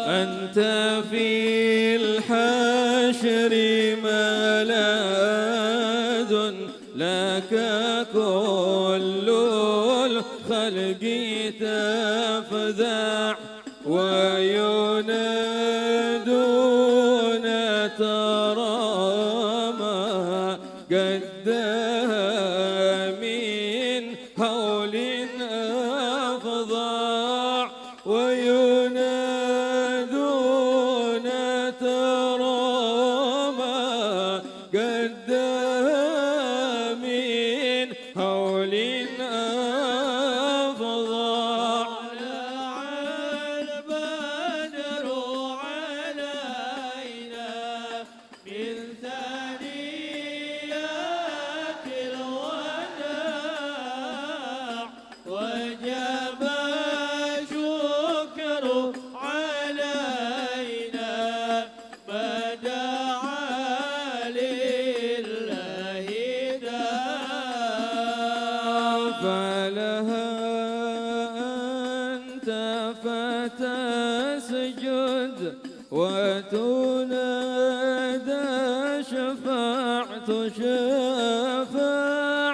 أنت في الحشر ملاذ لك كل الخلق تفزع وينادون ترى ما قدها من هول أفظع وينادون ترى ما قدها من هول أفظع طلع البدر علينا من ثنيات الوداع وجب الشكر علينا ما دعا لله داع فلها أنت فتسجد وتنادى شفعت شفاع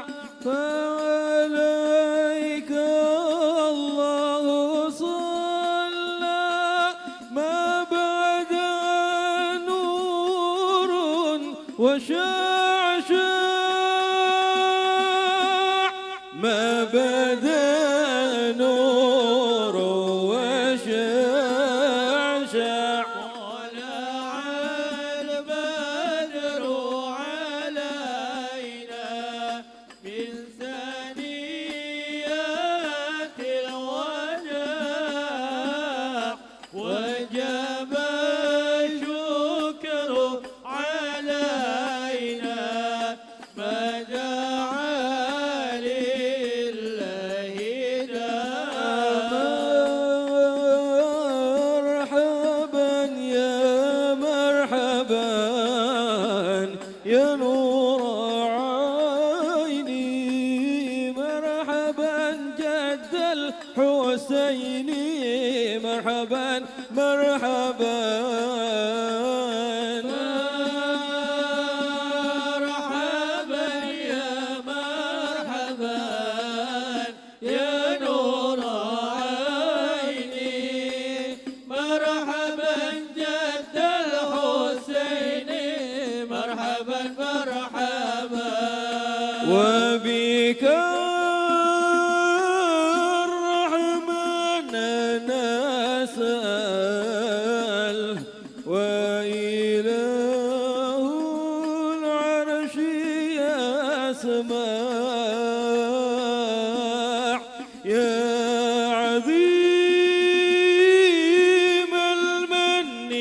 فعليك الله صلى ما بعد نور وشعشع ما بدا نور وشعشع طلع البدر علينا من ثنيات الوداع وجب الشكر علينا ما دعا لله داع مرحبا يا مرحبا يا نور عيني مرحبا جد الحسين مرحبا مرحبا مرحبا يا مرحبا يا نور عيني مرحبا جد الحسين مرحبا مرحبا وبك الرحمن نسأل وإله العرش يسمع يا عظيم المن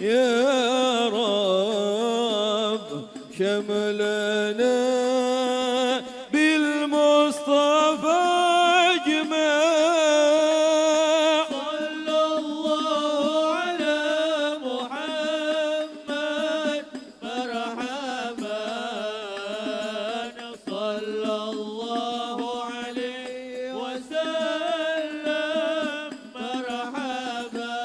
يا رب شملنا بالمصطفى اجمع صلى الله على محمد مرحبا صلى الله عليه وسلم مرحبا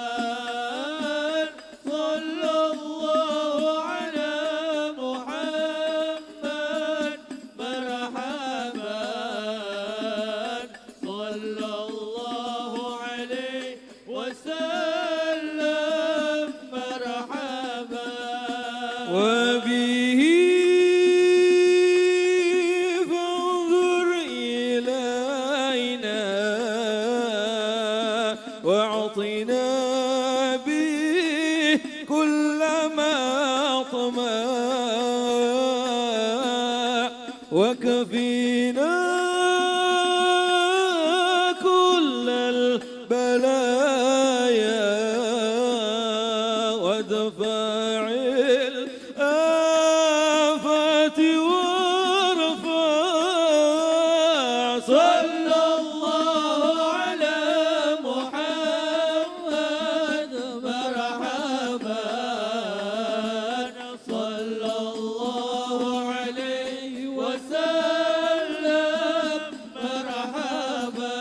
صلى الله على محمد مرحبا صلى الله عليه وسلم مرحبا وبه فانظر إلينا واعطنا به كل ما طمع وكفينا كل البلايا وادفع الآفات وارفع صلى الله على محمد مرحبا صلى الله عليه وسلم مرحبا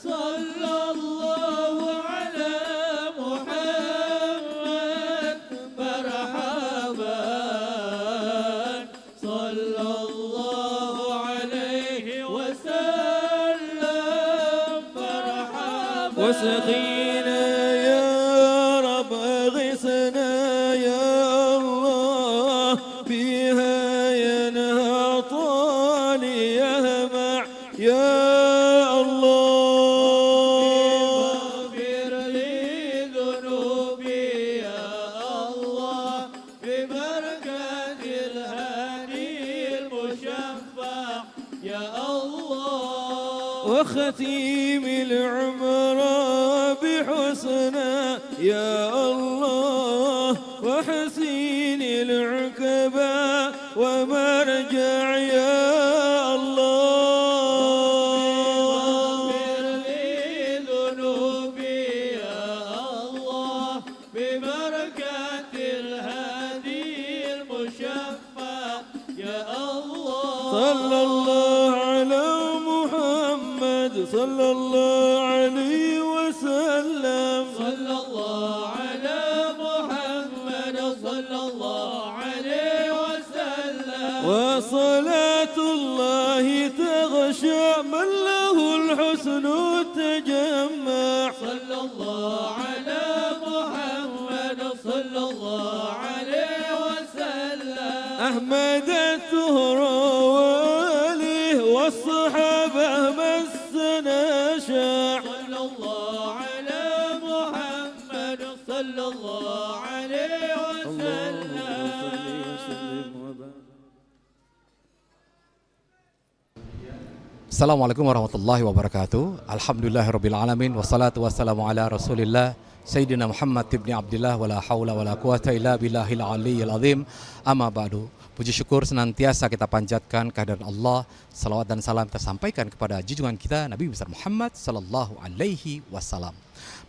صلى الله على وسقينا يا رب أغثنا يا الله فيها ينهى طالي يهمع يا الله اغفر لي ذنوبي يا الله ببركة الهادي المشفع يا الله وختيم العمر بحسنى يا الله وحسين العقبى ومرجع يا الله اغفر لي ذنوبي يا الله ببركة الهادي المشفع يا الله صلى الله على محمد صلى الله عليه وسلم صلى الله على محمد صلى الله عليه وسلم وصلاة الله تغشى من له الحسن تجمع صلى الله على محمد صلى الله عليه وسلم أحمد التهروالي والصحابة مسنا شاع صلى الله على محمد صلى الله عليه وسلم Assalamualaikum warahmatullahi wabarakatuh. Alhamdulillahirabbil alamin wassalatu wassalamu ala Rasulillah Sayyidina Muhammad ibni Abdillah wala haula wala quwata illa billahil aliyyil azim. Amma ba'du. Puji syukur senantiasa kita panjatkan kehadirat Allah. Salawat dan salam tersampaikan kepada junjungan kita Nabi besar Muhammad sallallahu alaihi wasallam.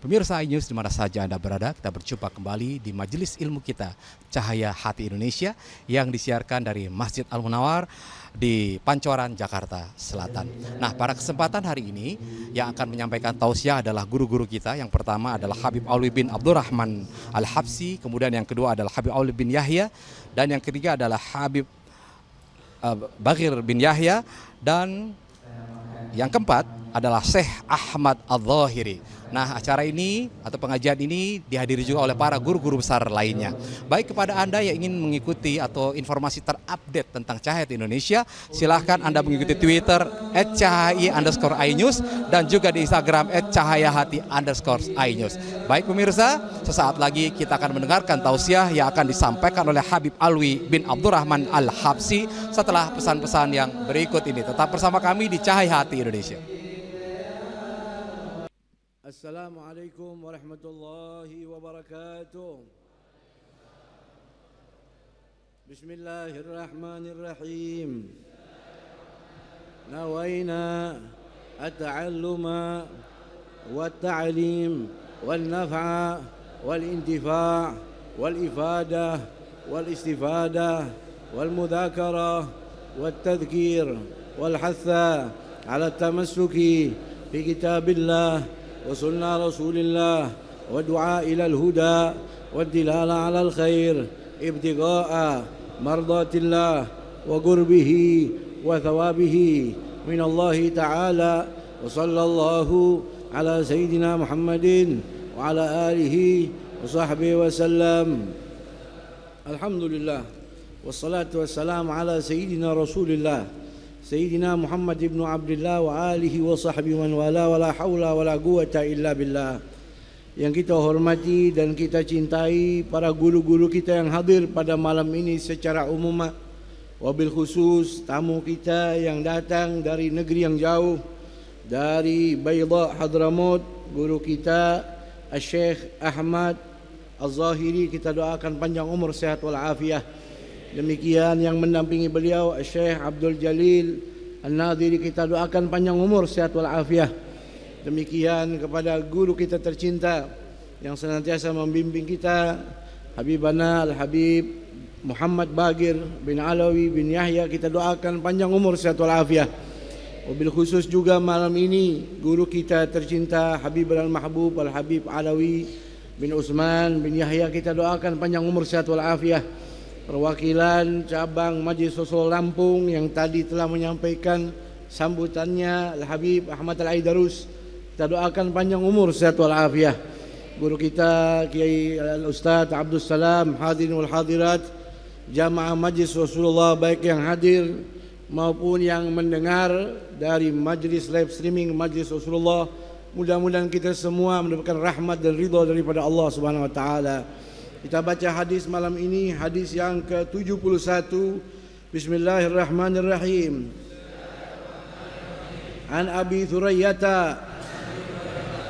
Pemirsa iNews di mana saja Anda berada, kita berjumpa kembali di majelis ilmu kita Cahaya Hati Indonesia yang disiarkan dari Masjid Al-Munawwar di Pancoran, Jakarta Selatan. Nah, pada kesempatan hari ini yang akan menyampaikan tausiah adalah guru-guru kita. Yang pertama adalah Habib Alwi bin Abdurrahman Al-Habsi, kemudian yang kedua adalah Habib Alwi bin Yahya, dan yang ketiga adalah Habib Bagir bin Yahya, dan yang keempat adalah Syekh Ahmad Al-Zahiri. Nah, acara ini atau pengajian ini dihadiri juga oleh para guru-guru besar lainnya. Baik kepada Anda yang ingin mengikuti atau informasi terupdate tentang Cahaya Hati Indonesia, silahkan Anda mengikuti Twitter @cahaya_inews dan juga di Instagram @cahayahati_inews. Baik pemirsa, sesaat lagi kita akan mendengarkan tausiah yang akan disampaikan oleh Habib Alwi bin Abdurrahman Al-Habsi setelah pesan-pesan yang berikut ini. Tetap bersama kami di Cahaya Hati Indonesia. Assalamualaikum warahmatullahi wabarakatuh. Bismillahirrahmanirrahim. Nawaina at-ta'alluma wat-ta'lim wal-naf'a wal-intifa' wal-ifadah wal-istifadah wal-mudhakara wat-tadhkir wal-hatha ala at-tamassuki fi kitabillah وسنة رسول الله ودعاء إلى الهدى والدلالة على الخير ابتغاء مرضات الله وقربه وثوابه من الله تعالى وصلى الله على سيدنا محمد وعلى آله وصحبه وسلم. الحمد لله والصلاة والسلام على سيدنا رسول الله Sayyidina Muhammad ibnu Abdillah wa alihi wa sahbihi man wala wala haula wala quwata illa billah. Yang kita hormati dan kita cintai para guru-guru kita yang hadir pada malam ini secara umum, wabil khusus tamu kita yang datang dari negeri yang jauh, dari Baydha Hadramut, guru kita Syekh Ahmad Al-Zahiri, kita doakan panjang umur, sehat walafiat. Demikian yang mendampingi beliau Syekh Abdul Jalil An-Nadhiri, kita doakan panjang umur, sehat walafiat. Demikian kepada guru kita tercinta yang senantiasa membimbing kita, Habibana Al-Habib Muhammad Bagir bin Alawi bin Yahya, kita doakan panjang umur, sehat walafiat. Wabil khusus juga malam ini guru kita tercinta Habib Al-Mahbub Al-Habib Alawi bin Utsman bin Yahya, kita doakan panjang umur, sehat walafiat. Perwakilan cabang Majlis Usul Lampung yang tadi telah menyampaikan sambutannya Al-Habib Ahmad Al-Aidarus, Kita doakan panjang umur, sehat walafiat. Guru kita Kiai Al-Ustaz Abdul Salam, hadirin wal hadirat, jamaah majlis Rasulullah baik yang hadir maupun yang mendengar dari majlis live streaming majlis Rasulullah. Mudah-mudahan kita semua mendapatkan rahmat dan ridha daripada Allah Subhanahu wa taala. Kita baca hadis malam ini, hadis yang ke-71. Bismillahirrahmanirrahim. An Abi Thurayyata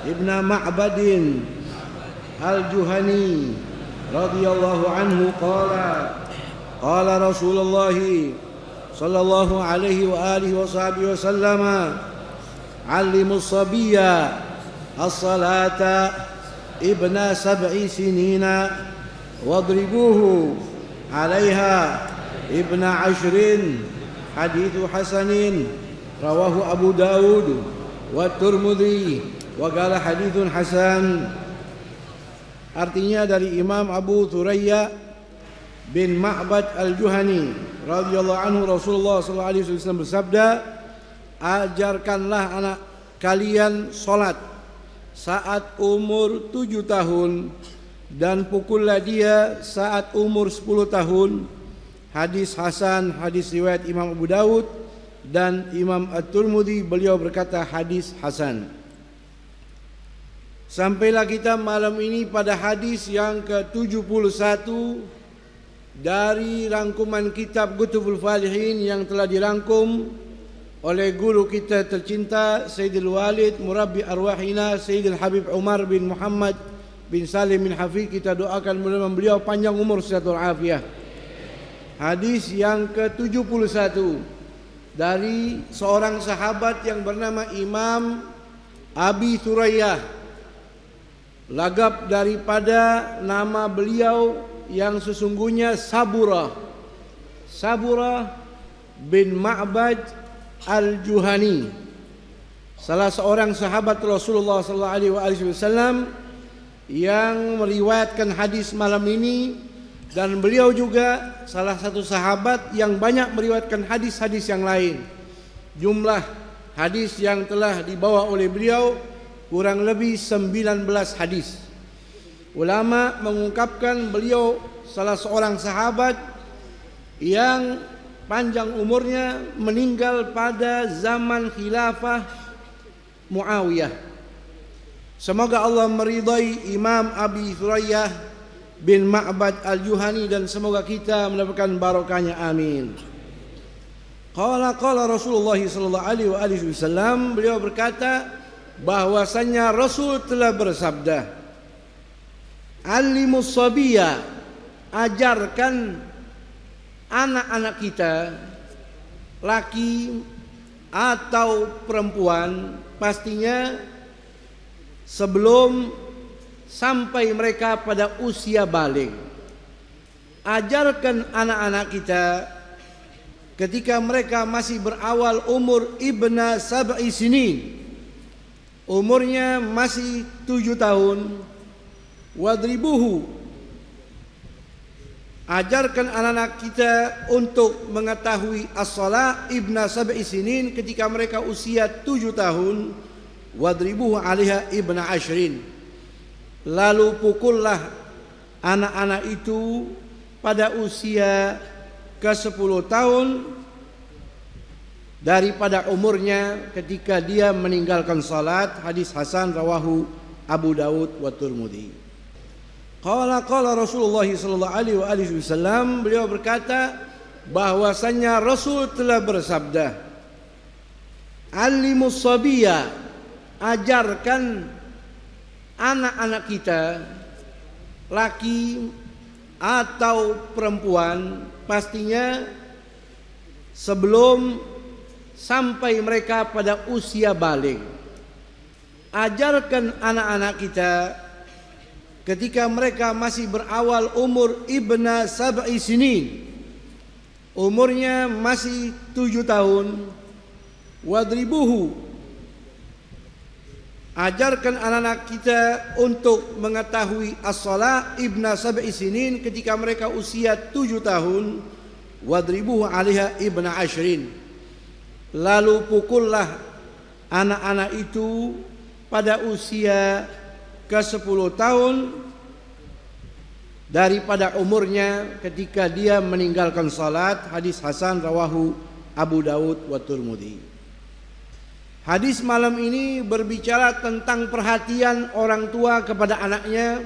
Ibn Ma'badin Al-Juhani radhiyallahu anhu qala Rasulullah sallallahu alaihi wa alihi wa sahbihi wasallam, allimus sabiyya as-salata ibna 7 sinina wadribuhu 'alaiha ibna 10. Hadithu hasanin rawahu Abu Dawud wa Tirmidzi wa qala hadithun hasan. Artinya dari Imam Abu Thurayyah bin Ma'bad Al-Juhani radhiyallahu anhu, Rasulullah sallallahu alaihi wasallam bersabda, ajarkanlah anak kalian salat saat umur 7 tahun dan pukullah dia saat umur 10 tahun. Hadis hasan, hadis riwayat Imam Abu Dawud dan Imam At-Tirmidzi. Beliau berkata hadis hasan. Sampailah kita malam ini pada hadis yang ke-71 dari rangkuman kitab Kutubul Falihin yang telah dirangkum oleh guru kita tercinta Sayyidul Walid Murabbi Arwahina Sayyidul Habib Umar bin Muhammad bin Salim bin Hafiz. Kita doakan mudah-mudahan beliau panjang umur, sehat walafiat. Hadis yang ke-71 dari seorang sahabat yang bernama Imam Abi Thurayyah, lagab daripada nama beliau yang sesungguhnya Sabura bin Ma'bad Al-Juhani, salah seorang sahabat Rasulullah sallallahu alaihi wasallam yang meriwayatkan hadis malam ini, dan beliau juga salah satu sahabat yang banyak meriwayatkan hadis-hadis yang lain. Jumlah hadis yang telah dibawa oleh beliau kurang lebih 19 hadis. Ulama mengungkapkan beliau salah seorang sahabat yang panjang umurnya, meninggal pada zaman khilafah Muawiyah. Semoga Allah meridai Imam Abi Thurayyah bin Ma'bad Al-Juhani dan semoga kita mendapatkan barokahnya, amin. Qala Rasulullah sallallahu alaihi wasallam, beliau berkata bahwasanya Rasul telah bersabda, allimus sabiyya, ajarkan anak-anak kita, laki atau perempuan, pastinya sebelum sampai mereka pada usia baligh. Ajarkan anak-anak kita ketika mereka masih berawal umur ibna 7 sinin, umurnya masih 7 tahun. Wadribuhu, ajarkan anak-anak kita untuk mengetahui as-salat ibna 7 sinin ketika mereka usia 7 tahun. Wadribuhu 'alaiha ibna 10. Lalu pukullah anak-anak itu pada usia ke-10 tahun daripada umurnya ketika dia meninggalkan salat. Hadis hasan rawahu Abu Dawud wa Tirmidzi. Qala Rasulullah sallallahu alaihi wasallam, beliau berkata bahwasanya Rasul telah bersabda, allimus sabiyya, ajarkan anak-anak kita, laki atau perempuan, pastinya sebelum sampai mereka pada usia baligh. Ajarkan anak-anak kita ketika mereka masih berawal umur ibna 7 sinin, umurnya masih 7 tahun. Wadribuhu, ajarkan anak-anak kita untuk mengetahui as-salat ibna 7 sinin ketika mereka usia 7 tahun. Wadribuhu 'alaiha ibna 10. Lalu pukullah anak-anak itu pada usia ke-10 tahun daripada umurnya ketika dia meninggalkan salat. Hadis hasan rawahu Abu Daud wa Tirmidzi. Hadis malam ini berbicara tentang perhatian orang tua kepada anaknya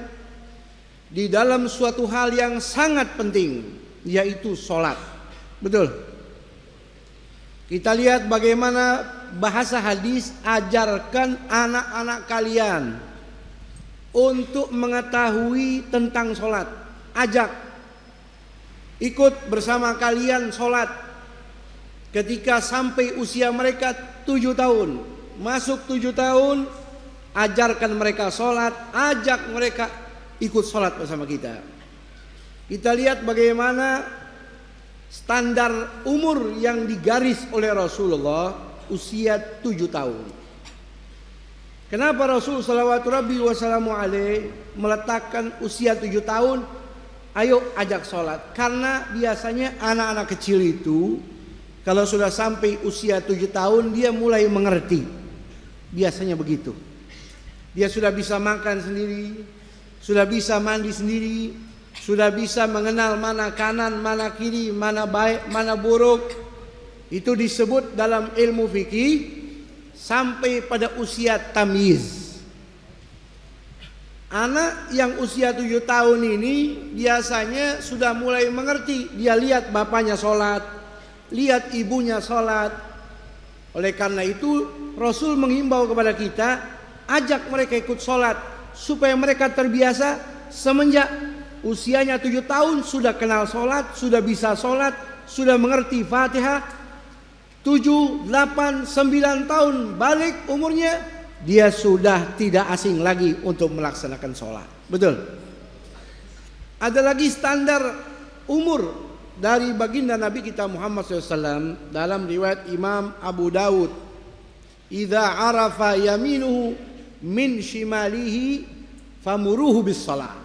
di dalam suatu hal yang sangat penting, yaitu salat. Betul? Kita lihat bagaimana bahasa hadis, ajarkan anak-anak kalian untuk mengetahui tentang sholat. Ajak, ikut bersama kalian sholat. Ketika sampai usia mereka 7 tahun, masuk 7 tahun, ajarkan mereka sholat, ajak mereka ikut sholat bersama kita. Kita lihat bagaimana standar umur yang digaris oleh Rasulullah, usia 7 tahun. Kenapa Rasul sallallahu alaihi wasallam meletakkan usia 7 tahun? Ayo ajak sholat. Karena biasanya anak-anak kecil itu kalau sudah sampai usia 7 tahun dia mulai mengerti. Biasanya begitu. Dia sudah bisa makan sendiri, sudah bisa mandi sendiri, sudah bisa mengenal mana kanan, mana kiri, mana baik, mana buruk. Itu disebut dalam ilmu fikih sampai pada usia tamyiz. Anak yang usia 7 tahun ini biasanya sudah mulai mengerti. Dia lihat bapaknya sholat, lihat ibunya sholat. Oleh karena itu Rasul menghimbau kepada kita, ajak mereka ikut sholat supaya mereka terbiasa. Semenjak usianya 7 tahun sudah kenal sholat, sudah bisa sholat, sudah mengerti Fatihah. 7, 8, 9 tahun balik umurnya, dia sudah tidak asing lagi untuk melaksanakan sholat. Betul? Ada lagi standar umur dari baginda Nabi kita Muhammad SAW dalam riwayat Imam Abu Daud. Idza arafa yaminuhu min shimalihi famuruhu bis shalah.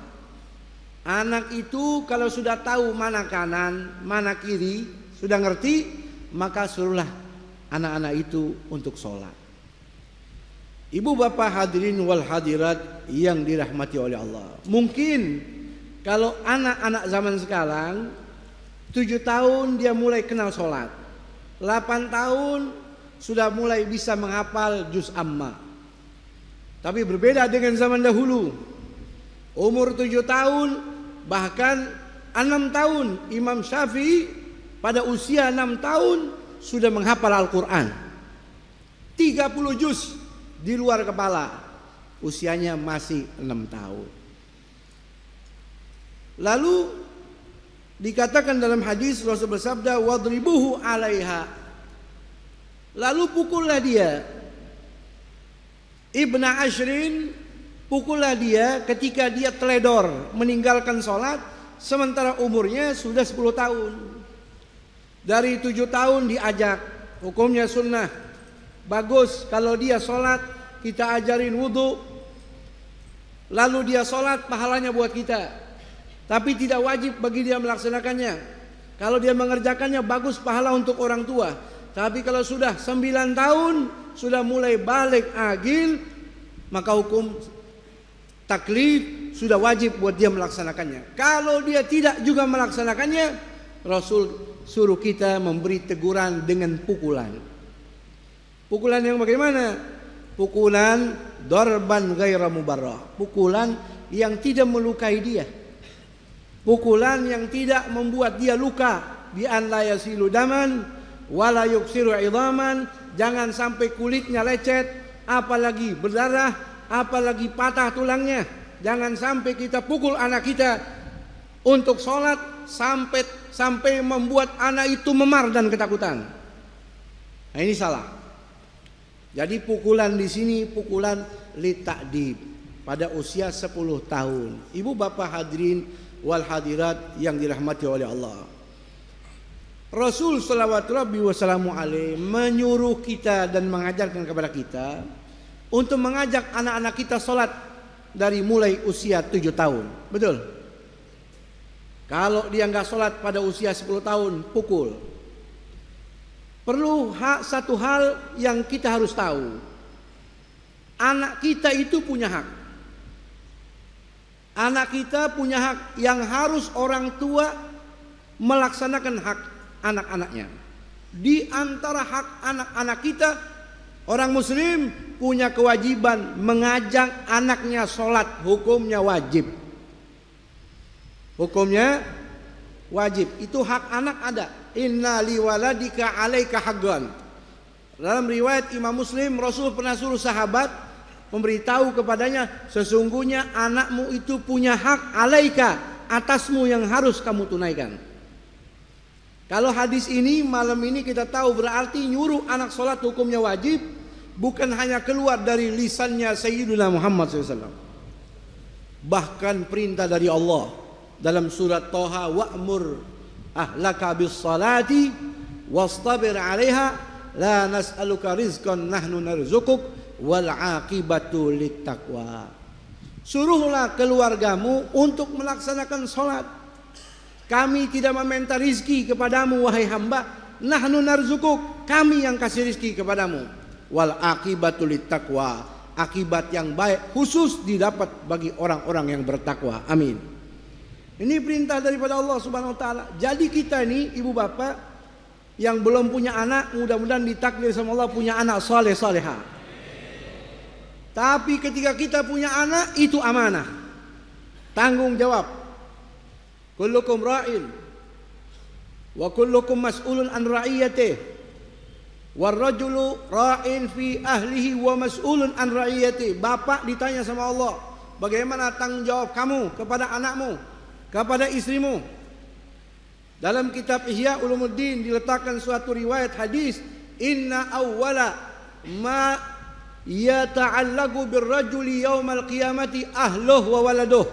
Anak itu kalau sudah tahu mana kanan, mana kiri, sudah ngerti, maka suruhlah anak-anak itu untuk sholat. Ibu bapak hadirin wal hadirat yang dirahmati oleh Allah. Mungkin kalau anak-anak zaman sekarang 7 tahun dia mulai kenal sholat, 8 tahun sudah mulai bisa menghafal juz amma. Tapi berbeda dengan zaman dahulu. Umur 7 tahun bahkan 6 tahun Imam Syafi'i pada usia 6 tahun sudah menghafal Al-Quran 30 juz di luar kepala. Usianya masih 6 tahun. Lalu dikatakan dalam hadis Rasul bersabda, wadribuhu alaiha. Lalu pukullah dia. Ibna Ashrin, pukullah dia ketika dia teledor meninggalkan sholat sementara umurnya sudah 10 tahun. Dari 7 tahun diajak, hukumnya sunnah. Bagus kalau dia sholat kita ajarin wudhu, lalu dia sholat pahalanya buat kita. Tapi tidak wajib bagi dia melaksanakannya. Kalau dia mengerjakannya bagus pahala untuk orang tua. Tapi kalau sudah 9 tahun sudah mulai balik agil, maka hukum taklif sudah wajib buat dia melaksanakannya. Kalau dia tidak juga melaksanakannya, Rasul suruh kita memberi teguran dengan pukulan. Pukulan yang bagaimana? Pukulan darban ghaira mubarrah. Pukulan yang tidak melukai dia. Pukulan yang tidak membuat dia luka. Bi an la yasilu daman wala yuksiru idhaman. Jangan sampai kulitnya lecet, apalagi berdarah, apalagi patah tulangnya. Jangan sampai kita pukul anak kita untuk sholat sampai membuat anak itu memar dan ketakutan. Nah, ini salah. Jadi pukulan di sini pukulan li ta'dib pada usia 10 tahun. Ibu bapak hadirin wal hadirat yang dirahmati oleh Allah. Rasul sallallahu alaihi wasallam menyuruh kita dan mengajarkan kepada kita untuk mengajak anak-anak kita sholat dari mulai usia 7 tahun. Betul? Kalau dia nggak sholat pada usia 10 tahun, pukul. Perlu satu hal yang kita harus tahu. Anak kita itu punya hak. Anak kita punya hak yang harus orang tua melaksanakan hak anak-anaknya. Di antara hak anak-anak kita, orang muslim punya kewajiban mengajak anaknya sholat, hukumnya wajib. Hukumnya wajib, itu hak anak ada. Inna liwaladika alaika haqqan. Dalam riwayat Imam Muslim, Rasul pernah suruh sahabat memberitahu kepadanya, sesungguhnya anakmu itu punya hak alaika, atasmu, yang harus kamu tunaikan. Kalau hadis ini malam ini kita tahu berarti nyuruh anak sholat hukumnya wajib, bukan hanya keluar dari lisannya Sayyidina Muhammad SAW. Bahkan perintah dari Allah dalam surat Toha, wa'mur ahlaka bis salati wastabir 'alaiha la nas'aluka rizqan nahnu narzuquk wal 'aqibatu littaqwa. Suruhlah keluargamu untuk melaksanakan salat. Kami tidak meminta rizki kepadamu wahai hamba, nahnu narzukuk, kami yang kasih rizki kepadamu. Wal 'aqibatu littaqwa, akibat yang baik khusus didapat bagi orang-orang yang bertakwa. Amin. Ini perintah daripada Allah Subhanahu wa taala. Jadi kita ini ibu bapak yang belum punya anak, mudah-mudahan ditakdir sama Allah punya anak saleh salehah. Tapi ketika kita punya anak, itu amanah, tanggung jawab. Kullukum ra'in wa kullukum mas'ulun an ra'iyatih, war rajulu ra'in fi ahlihi wa mas'ulun an ra'iyatih. Bapak ditanya sama Allah, bagaimana tanggung jawab kamu kepada anakmu, kepada istrimu. Dalam kitab Ihya Ulumuddin diletakkan suatu riwayat hadis, inna awwala ma yata'allaqu birrajuli yaumal qiyamati ahluh wa waladuh.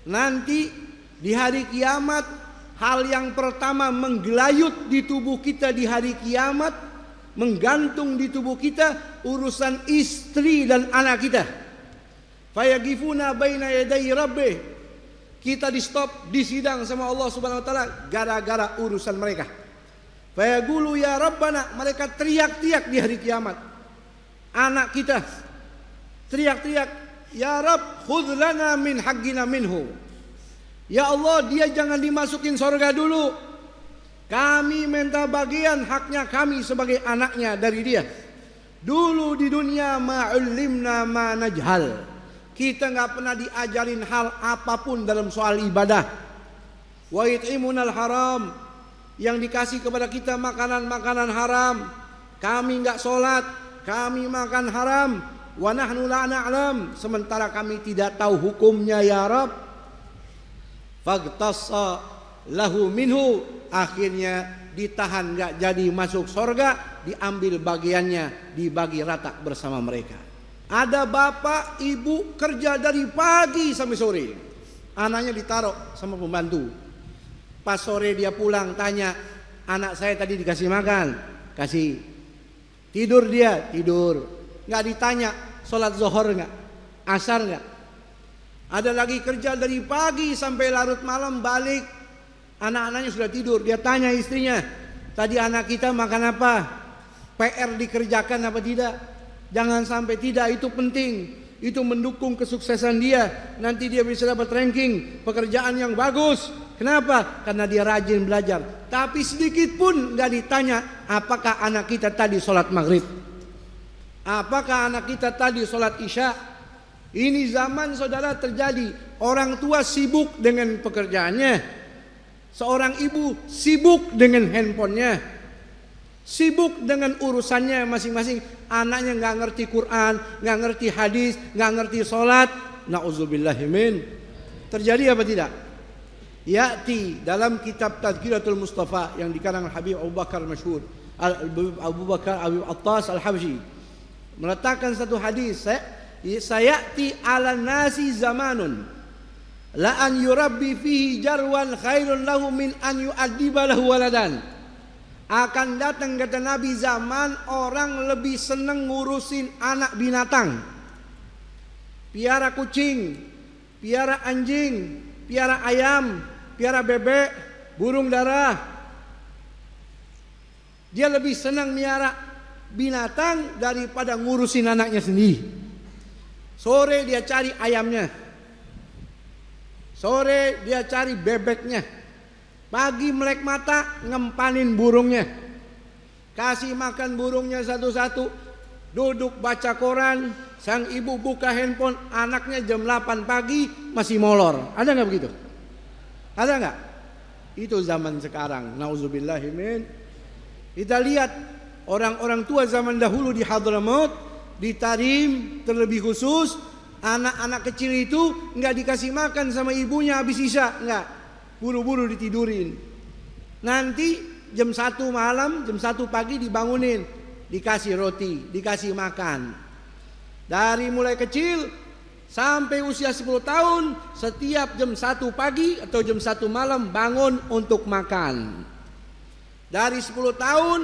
Nanti di hari kiamat, hal yang pertama menggelayut di tubuh kita di hari kiamat, menggantung di tubuh kita, urusan istri dan anak kita. Fayagifuna baina yaday rabbih, kita di stop, disidang sama Allah Subhanahu wa taala gara-gara urusan mereka. Fayaqulu ya Rabbana, mereka teriak-teriak di hari kiamat. Anak kita teriak-teriak, ya Rabb khudh lana min haqqina minhu. Ya Allah, dia jangan dimasukin surga dulu, kami minta bagian haknya kami sebagai anaknya dari dia. Dulu di dunia ma'ullimna ma najhal, kita nggak pernah diajarin hal apapun dalam soal ibadah. Wa yut'imunal haram, yang dikasih kepada kita makanan-makanan haram, kami nggak sholat, kami makan haram. Wa nahnu la na'lam, sementara kami tidak tahu hukumnya ya Rabb. Fagtassa lahu minhu, akhirnya ditahan nggak jadi masuk surga, diambil bagiannya, dibagi rata bersama mereka. Ada bapak ibu kerja dari pagi sampai sore, anaknya ditaruh sama pembantu. Pas sore dia pulang tanya, anak saya tadi dikasih makan, kasih. Tidur dia, tidur. Nggak ditanya sholat zuhur nggak, asar nggak. Ada lagi kerja dari pagi sampai larut malam, balik anak-anaknya sudah tidur. Dia tanya istrinya, tadi anak kita makan apa, PR dikerjakan apa tidak. Jangan sampai tidak, itu penting, itu mendukung kesuksesan dia. Nanti dia bisa dapat ranking pekerjaan yang bagus. Kenapa? Karena dia rajin belajar. Tapi sedikit pun nggak ditanya, apakah anak kita tadi sholat maghrib, apakah anak kita tadi sholat isya. Ini zaman saudara terjadi, orang tua sibuk dengan pekerjaannya, seorang ibu sibuk dengan handphonenya, sibuk dengan urusannya masing-masing. Anaknya nggak ngerti Quran, nggak ngerti hadis, nggak ngerti sholat. Na'udzubillahimin. Terjadi apa tidak? Ya'ti dalam kitab Tadhkiratul Mustafa yang dikarang Habib Abu Bakar masyhur, Abu Bakar Abi Attas Al-Habsyi, meletakkan satu hadis, sayati ala nasi zamanun la an yurabbi fihi jarwan khairun lahu min an yu'addiba lahu waladan. Akan datang kata Nabi zaman orang lebih senang ngurusin anak binatang, piara kucing, piara anjing, piara ayam, piara bebek, burung dara. Dia lebih senang miara binatang daripada ngurusin anaknya sendiri. Sore dia cari ayamnya. Sore dia cari bebeknya. Pagi melek mata ngempanin burungnya. Kasih makan burungnya satu-satu. Duduk baca koran. Sang ibu buka handphone, anaknya jam 8 pagi masih molor. Ada nggak begitu? Ada nggak? Itu zaman sekarang. Nauzubillahimin. Kita lihat orang-orang tua zaman dahulu di Hadramaut, di Tarim terlebih khusus, anak-anak kecil itu nggak dikasih makan sama ibunya habis isya, nggak. Buru-buru ditidurin. Nanti jam 1 malam, jam 1 pagi dibangunin, dikasih roti, dikasih makan. Dari mulai kecil sampai usia 10 tahun, setiap jam 1 pagi atau jam 1 malam bangun untuk makan. Dari 10 tahun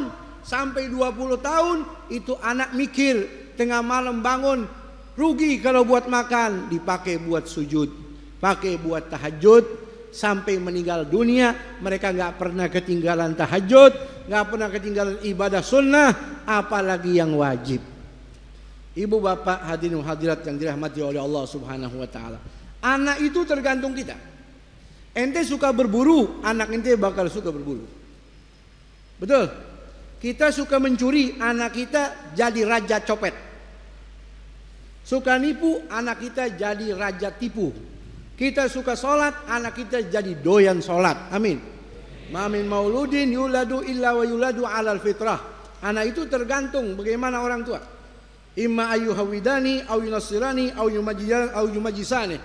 sampai 20 tahun itu anak mikir, tengah malam bangun, rugi kalau buat makan, dipakai buat sujud, pakai buat tahajud. Sampai meninggal dunia mereka gak pernah ketinggalan tahajud, gak pernah ketinggalan ibadah sunnah, apalagi yang wajib. Ibu bapak hadirin hadirat yang dirahmati oleh Allah subhanahu wa ta'ala, anak itu tergantung kita. Ente suka berburu, anak ente bakal suka berburu. Betul? Kita suka mencuri, anak kita jadi raja copet. Suka nipu, anak kita jadi raja tipu. Kita suka sholat, anak kita jadi doyan sholat. Amin. Ma min mauludin yuladu illa wa yuladu alal fitrah. Anak itu tergantung bagaimana orang tua. Imma ayyuhawidani au yunasirani au yumajisani.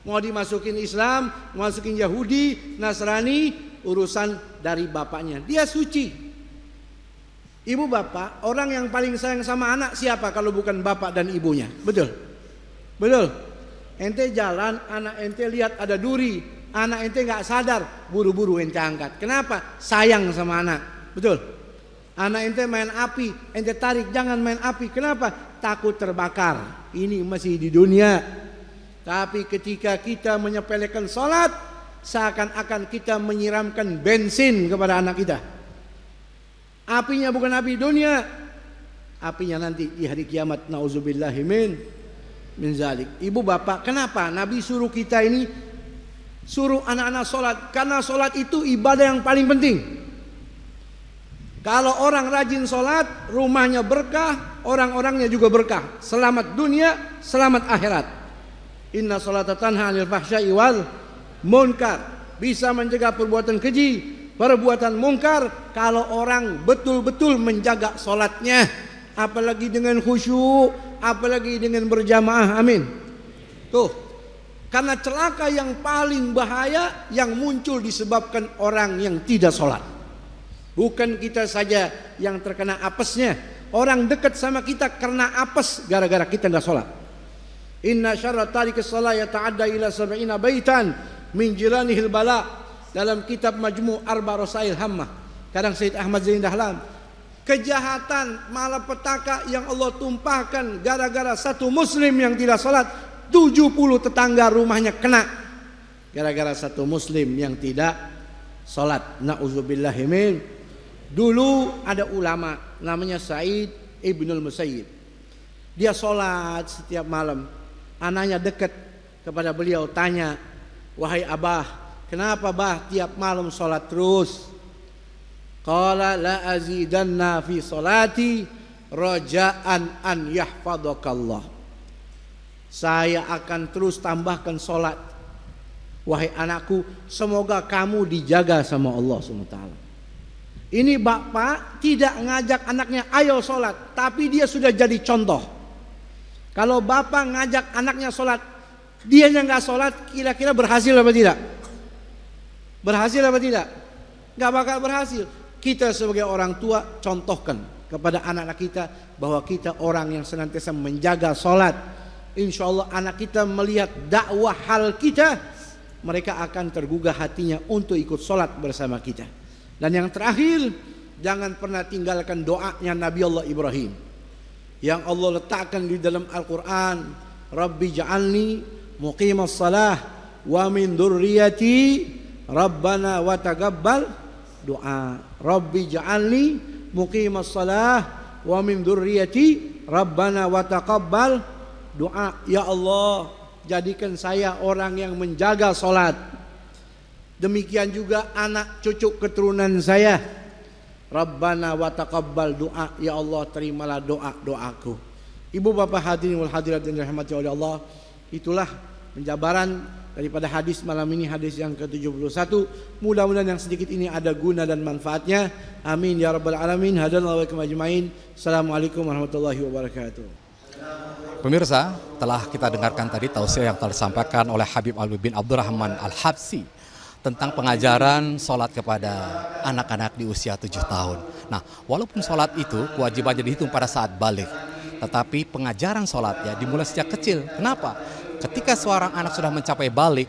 Mau dimasukin Islam, masukin Yahudi, Nasrani, urusan dari bapaknya. Dia suci. Ibu bapak, orang yang paling sayang sama anak siapa kalau bukan bapak dan ibunya? Betul? Betul? Ente jalan, anak ente lihat ada duri, anak ente gak sadar, buru-buru ente angkat. Kenapa? Sayang sama anak. Betul? Anak ente main api, ente tarik, jangan main api. Kenapa? Takut terbakar. Ini masih di dunia. Tapi ketika kita menyepelekan sholat, seakan-akan kita menyiramkan bensin kepada anak kita. Apinya bukan api dunia, apinya nanti di hari kiamat. Nauzubillahimin min zalik. Ibu bapak, kenapa Nabi suruh kita ini, suruh anak-anak sholat? Karena sholat itu ibadah yang paling penting. Kalau orang rajin sholat, rumahnya berkah, orang-orangnya juga berkah. Selamat dunia, selamat akhirat. Inna sholata tanha 'anil fahsya'i wal munkar. Bisa mencegah perbuatan keji, perbuatan mungkar kalau orang betul-betul menjaga sholatnya. Apalagi dengan khusyuk, apalagi dengan berjamaah. Amin. Tuh, karena celaka yang paling bahaya yang muncul disebabkan orang yang tidak sholat. Bukan kita saja yang terkena apesnya, orang dekat sama kita kena apes gara-gara kita nggak sholat. Inna syarra tariqis shalah yata'adda ila 70 baitan min jiranihil bala. Dalam kitab Majmu' Arba Rasail Hammah kadang Sayyid Ahmad Zain Dahlan, kejahatan malapetaka yang Allah tumpahkan gara-gara satu muslim yang tidak sholat, 70 tetangga rumahnya kena gara-gara satu muslim yang tidak sholat. Na'udzubillahimin. Dulu ada ulama namanya Sa'id Ibnul Musayyib. Dia sholat setiap malam. Anaknya dekat kepada beliau, tanya, wahai abah, kenapa bah tiap malam sholat terus? Qala la azidanna fi sholati raja'an an yahfadhakallah. Saya akan terus tambahkan sholat, wahai anakku, semoga kamu dijaga sama Allah SWT. Ini bapak tidak ngajak anaknya ayo sholat, tapi dia sudah jadi contoh. Kalau bapak ngajak anaknya sholat, dia yang nggak sholat, kira-kira berhasil apa tidak? Berhasil apa tidak? Nggak bakal berhasil. Kita sebagai orang tua contohkan kepada anak-anak kita bahwa kita orang yang senantiasa menjaga sholat. Insya Allah anak kita melihat dakwah hal kita, mereka akan tergugah hatinya untuk ikut sholat bersama kita. Dan yang terakhir, jangan pernah tinggalkan doanya Nabi Allah Ibrahim yang Allah letakkan di dalam Al-Quran. Rabbi ja'alni muqimas salah wa min dzurriyyati Rabbana wa taqabbal doa. Rabbi ja'alni muqimas salah wa min dzurriyyati Rabbana wa taqabbal Doa, ya Allah, jadikan saya orang yang menjaga sholat. Demikian juga anak cucu keturunan saya. Rabbana wa taqabbal doa, ya Allah terimalah doaku. Ibu bapak hadirin wal hadirat yang dirahmati oleh Allah, itulah penjabaran daripada hadis malam ini, hadis yang ke-71. Mudah-mudahan yang sedikit ini ada guna dan manfaatnya. Amin ya rabbal alamin. Hadanallahu wa iyakum ajmain. Assalamualaikum warahmatullahi wabarakatuh. Pemirsa, telah kita dengarkan tadi tausiah yang telah disampaikan oleh Habib Alwi bin Abdurrahman Al-Habsyi tentang pengajaran sholat kepada anak-anak di usia 7 tahun. Nah, walaupun sholat itu kewajibannya dihitung pada saat balik, tetapi pengajaran sholat ya dimulai sejak kecil. Kenapa? Ketika seorang anak sudah mencapai balik,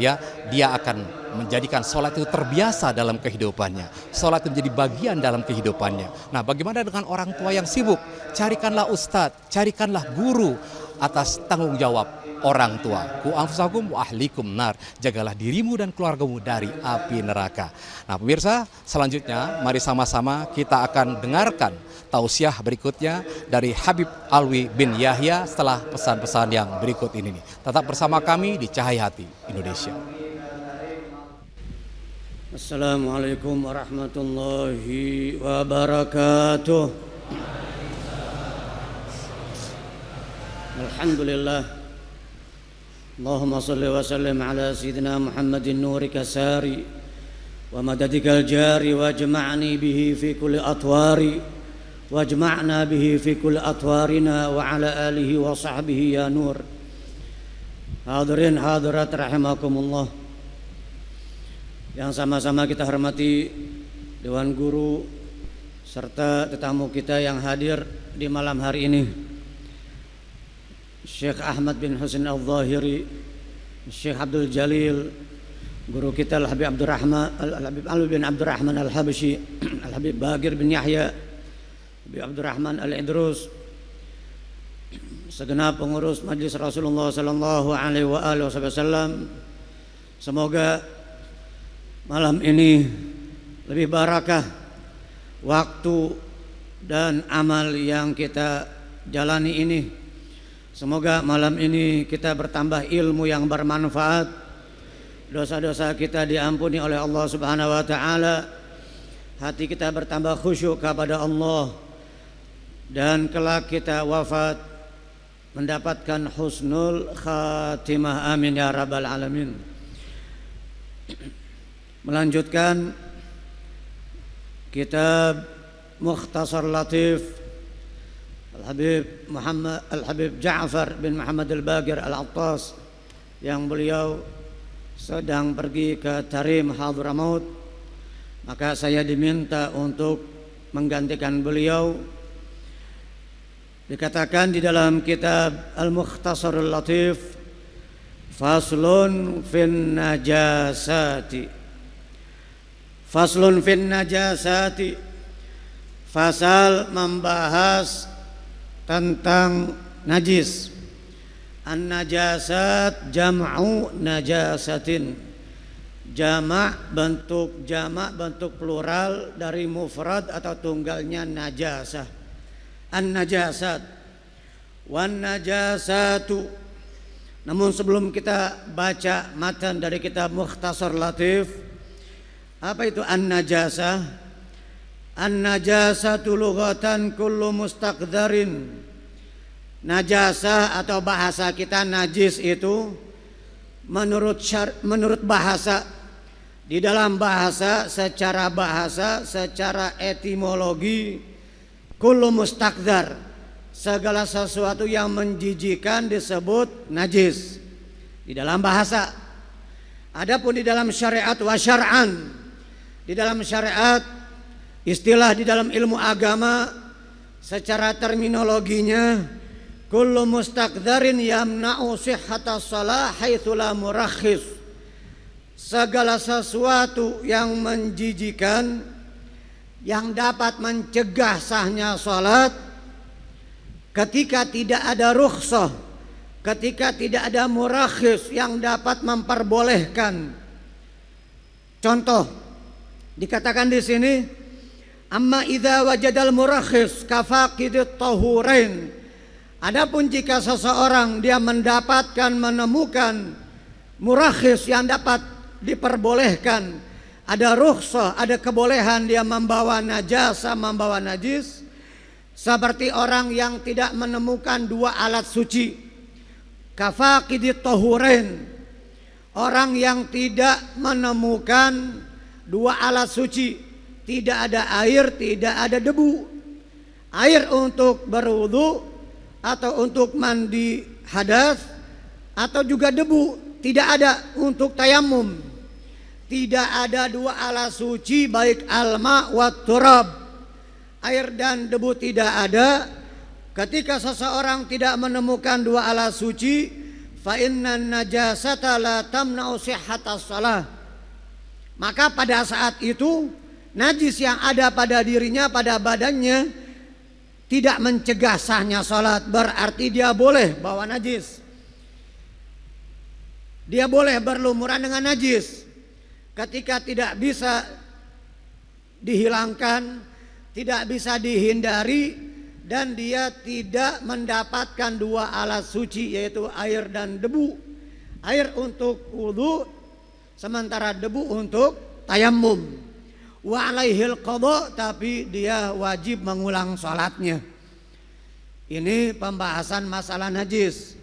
ya dia akan menjadikan sholat itu terbiasa dalam kehidupannya. Sholat itu menjadi bagian dalam kehidupannya. Nah, bagaimana dengan orang tua yang sibuk? Carikanlah ustadz, carikanlah guru atas tanggung jawab orang tua. Ku anfusakum wa ahlikum nar. Jagalah dirimu dan keluargamu dari api neraka. Nah, pemirsa, selanjutnya mari sama-sama kita akan dengarkan tausiah berikutnya dari Habib Alwi bin Yahya setelah pesan-pesan yang berikut ini. Tetap bersama kami di Cahaya Hati Indonesia. Assalamualaikum warahmatullahi wabarakatuh. Alhamdulillah. Allahumma salli wa sallim ala sayyidina Muhammadin nurika sari wa madadikal jari wajma'ni bihi fi kulli atwari wajma'na bihi fi kulli atwarina wa ala alihi wa sahbihi ya nur. Hadirin hadirat rahimakumullah. Yang sama-sama kita hormati Dewan Guru serta tetamu kita yang hadir di malam hari ini, Syekh Ahmad bin Husain Al-Zahiri, Syekh Abdul Jalil, guru kita Al-Habib Al-Habib Alwi bin Abdurrahman Al-Habsyi, Al-Habib Bagir bin Yahya, Habib Abdurrahman Al-Idrus, segenap pengurus Majlis Rasulullah sallallahu alaihi wasallam. Semoga malam ini lebih barakah waktu dan amal yang kita jalani ini. Semoga malam ini kita bertambah ilmu yang bermanfaat, dosa-dosa kita diampuni oleh Allah Subhanahu wa taala, hati kita bertambah khusyuk kepada Allah, dan kelak kita wafat mendapatkan husnul khatimah. Amin ya rabbal alamin. Melanjutkan kitab Mukhtasar Latif Al-Habib Ja'far bin Muhammad Al-Bagir Al-Attas, yang beliau sedang pergi ke Tarim Hadramaut, maka saya diminta untuk menggantikan beliau. Dikatakan di dalam kitab Al-Mukhtasar Latif, Faslun fin najasati. Faslun fin najasati, fasal membahas tentang najis. An-najasat jam'u najasatin. Jamak bentuk plural dari mufrad atau tunggalnya najasah. An-najasat. Wan najasatu. Namun sebelum kita baca matan dari kitab Mukhtasar Latif, apa itu an-najasah? An-najasatu lughatan kullu mustaqdarin. Najasah atau bahasa kita najis itu menurut bahasa, di dalam bahasa, secara etimologi, kullu mustaqdar, segala sesuatu yang menjijikan disebut najis di dalam bahasa. Adapun di dalam syariat wa syar'an, di dalam syariat, istilah di dalam ilmu agama, secara terminologinya, kullu mustaqdarin yamna'u sihhatas shalah haitsu la murakhis. Segala sesuatu yang menjijikan, yang dapat mencegah sahnya salat ketika tidak ada rukhsah, ketika tidak ada murakhis yang dapat memperbolehkan. Contoh dikatakan di sini, amma idza wajadal murakhis kafaqidit tahurain. Adapun jika seseorang dia menemukan murakhis yang dapat diperbolehkan, ada rukhsah, ada kebolehan dia membawa najasa, membawa najis, seperti orang yang tidak menemukan dua alat suci, kafaqidit tahurain, orang yang tidak menemukan dua alat suci, tidak ada air, tidak ada debu. Air untuk berwudu atau untuk mandi hadas, atau juga debu tidak ada untuk tayamum. Tidak ada dua alat suci baik alma wa turab, air dan debu tidak ada. Ketika seseorang tidak menemukan dua alat suci, fa innan najasata la tamna'u sihhatas shalah, maka pada saat itu najis yang ada pada dirinya, pada badannya, tidak mencegah sahnya salat. Berarti dia boleh bawa najis, dia boleh berlumuran dengan najis. Ketika tidak bisa dihilangkan, tidak bisa dihindari, dan dia tidak mendapatkan dua alat suci, yaitu air dan debu. Air untuk wudu, sementara debu untuk tayamum. Wa alaihil qadha, tapi dia wajib mengulang salatnya. Ini pembahasan masalah najis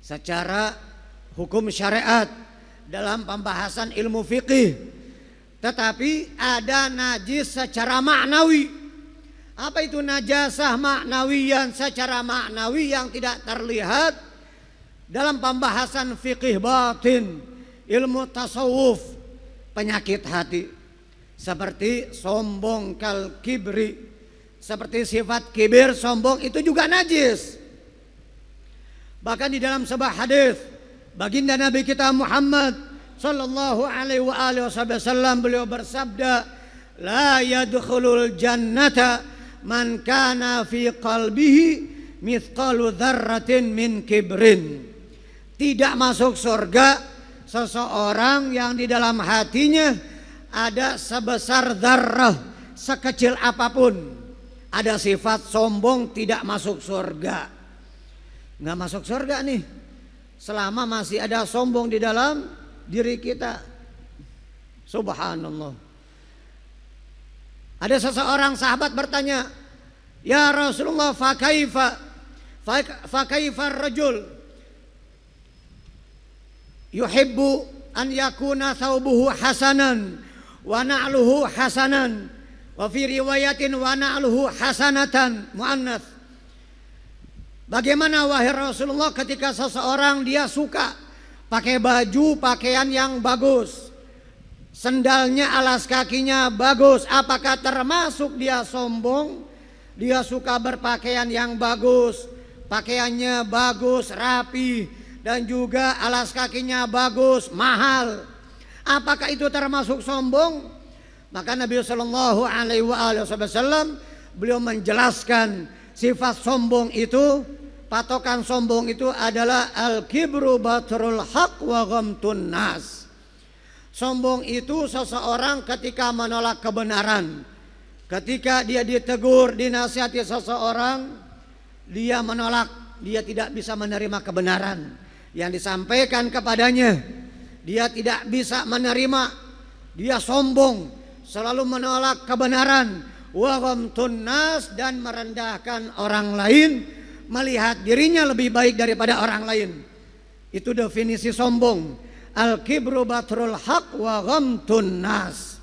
secara hukum syariat dalam pembahasan ilmu fikih. Tetapi ada najis secara maknawi. Apa itu najasah maknawiyan? Secara maknawi yang tidak terlihat dalam pembahasan fikih batin, ilmu tasawuf, penyakit hati, seperti sombong, kal kibri, seperti sifat kibir, sombong, itu juga najis. Bahkan di dalam sebuah hadis baginda Nabi kita Muhammad sallallahu alaihi wasallam, beliau bersabda, la yadkhulul jannata man kana fi qalbihi mithqalu dzarratin min kibrin. Tidak masuk surga seseorang yang di dalam hatinya ada sebesar dzarrah, sekecil apapun, ada sifat sombong, tidak masuk surga. Nggak masuk surga nih selama masih ada sombong di dalam diri kita. Subhanallah. Ada seseorang sahabat bertanya, ya Rasulullah, fa kaifa rajul yuhibbu an yakuna thawbuhu hasanan wa na'luhu hasanan, wa fi riwayatin wa na'luhu hasanatan muannats. Bagaimana wahai Rasulullah ketika seseorang dia suka pakai baju pakaian yang bagus, sendalnya, alas kakinya bagus, apakah termasuk dia sombong? Dia suka berpakaian yang bagus, pakaiannya bagus, rapi, dan juga alas kakinya bagus, mahal. Apakah itu termasuk sombong? Maka Nabi sallallahu alaihi wasallam beliau menjelaskan sifat sombong itu, patokan sombong itu adalah al-kibru batrul haq wa ghamtun nas. Sombong itu seseorang ketika menolak kebenaran, ketika dia ditegur, dinasihati seseorang, dia menolak, dia tidak bisa menerima kebenaran yang disampaikan kepadanya, dia tidak bisa menerima, dia sombong, selalu menolak kebenaran, wa ghamtun nas, dan merendahkan orang lain, melihat dirinya lebih baik daripada orang lain. Itu definisi sombong. Al-kibru batrul haq wa ghamtun nas.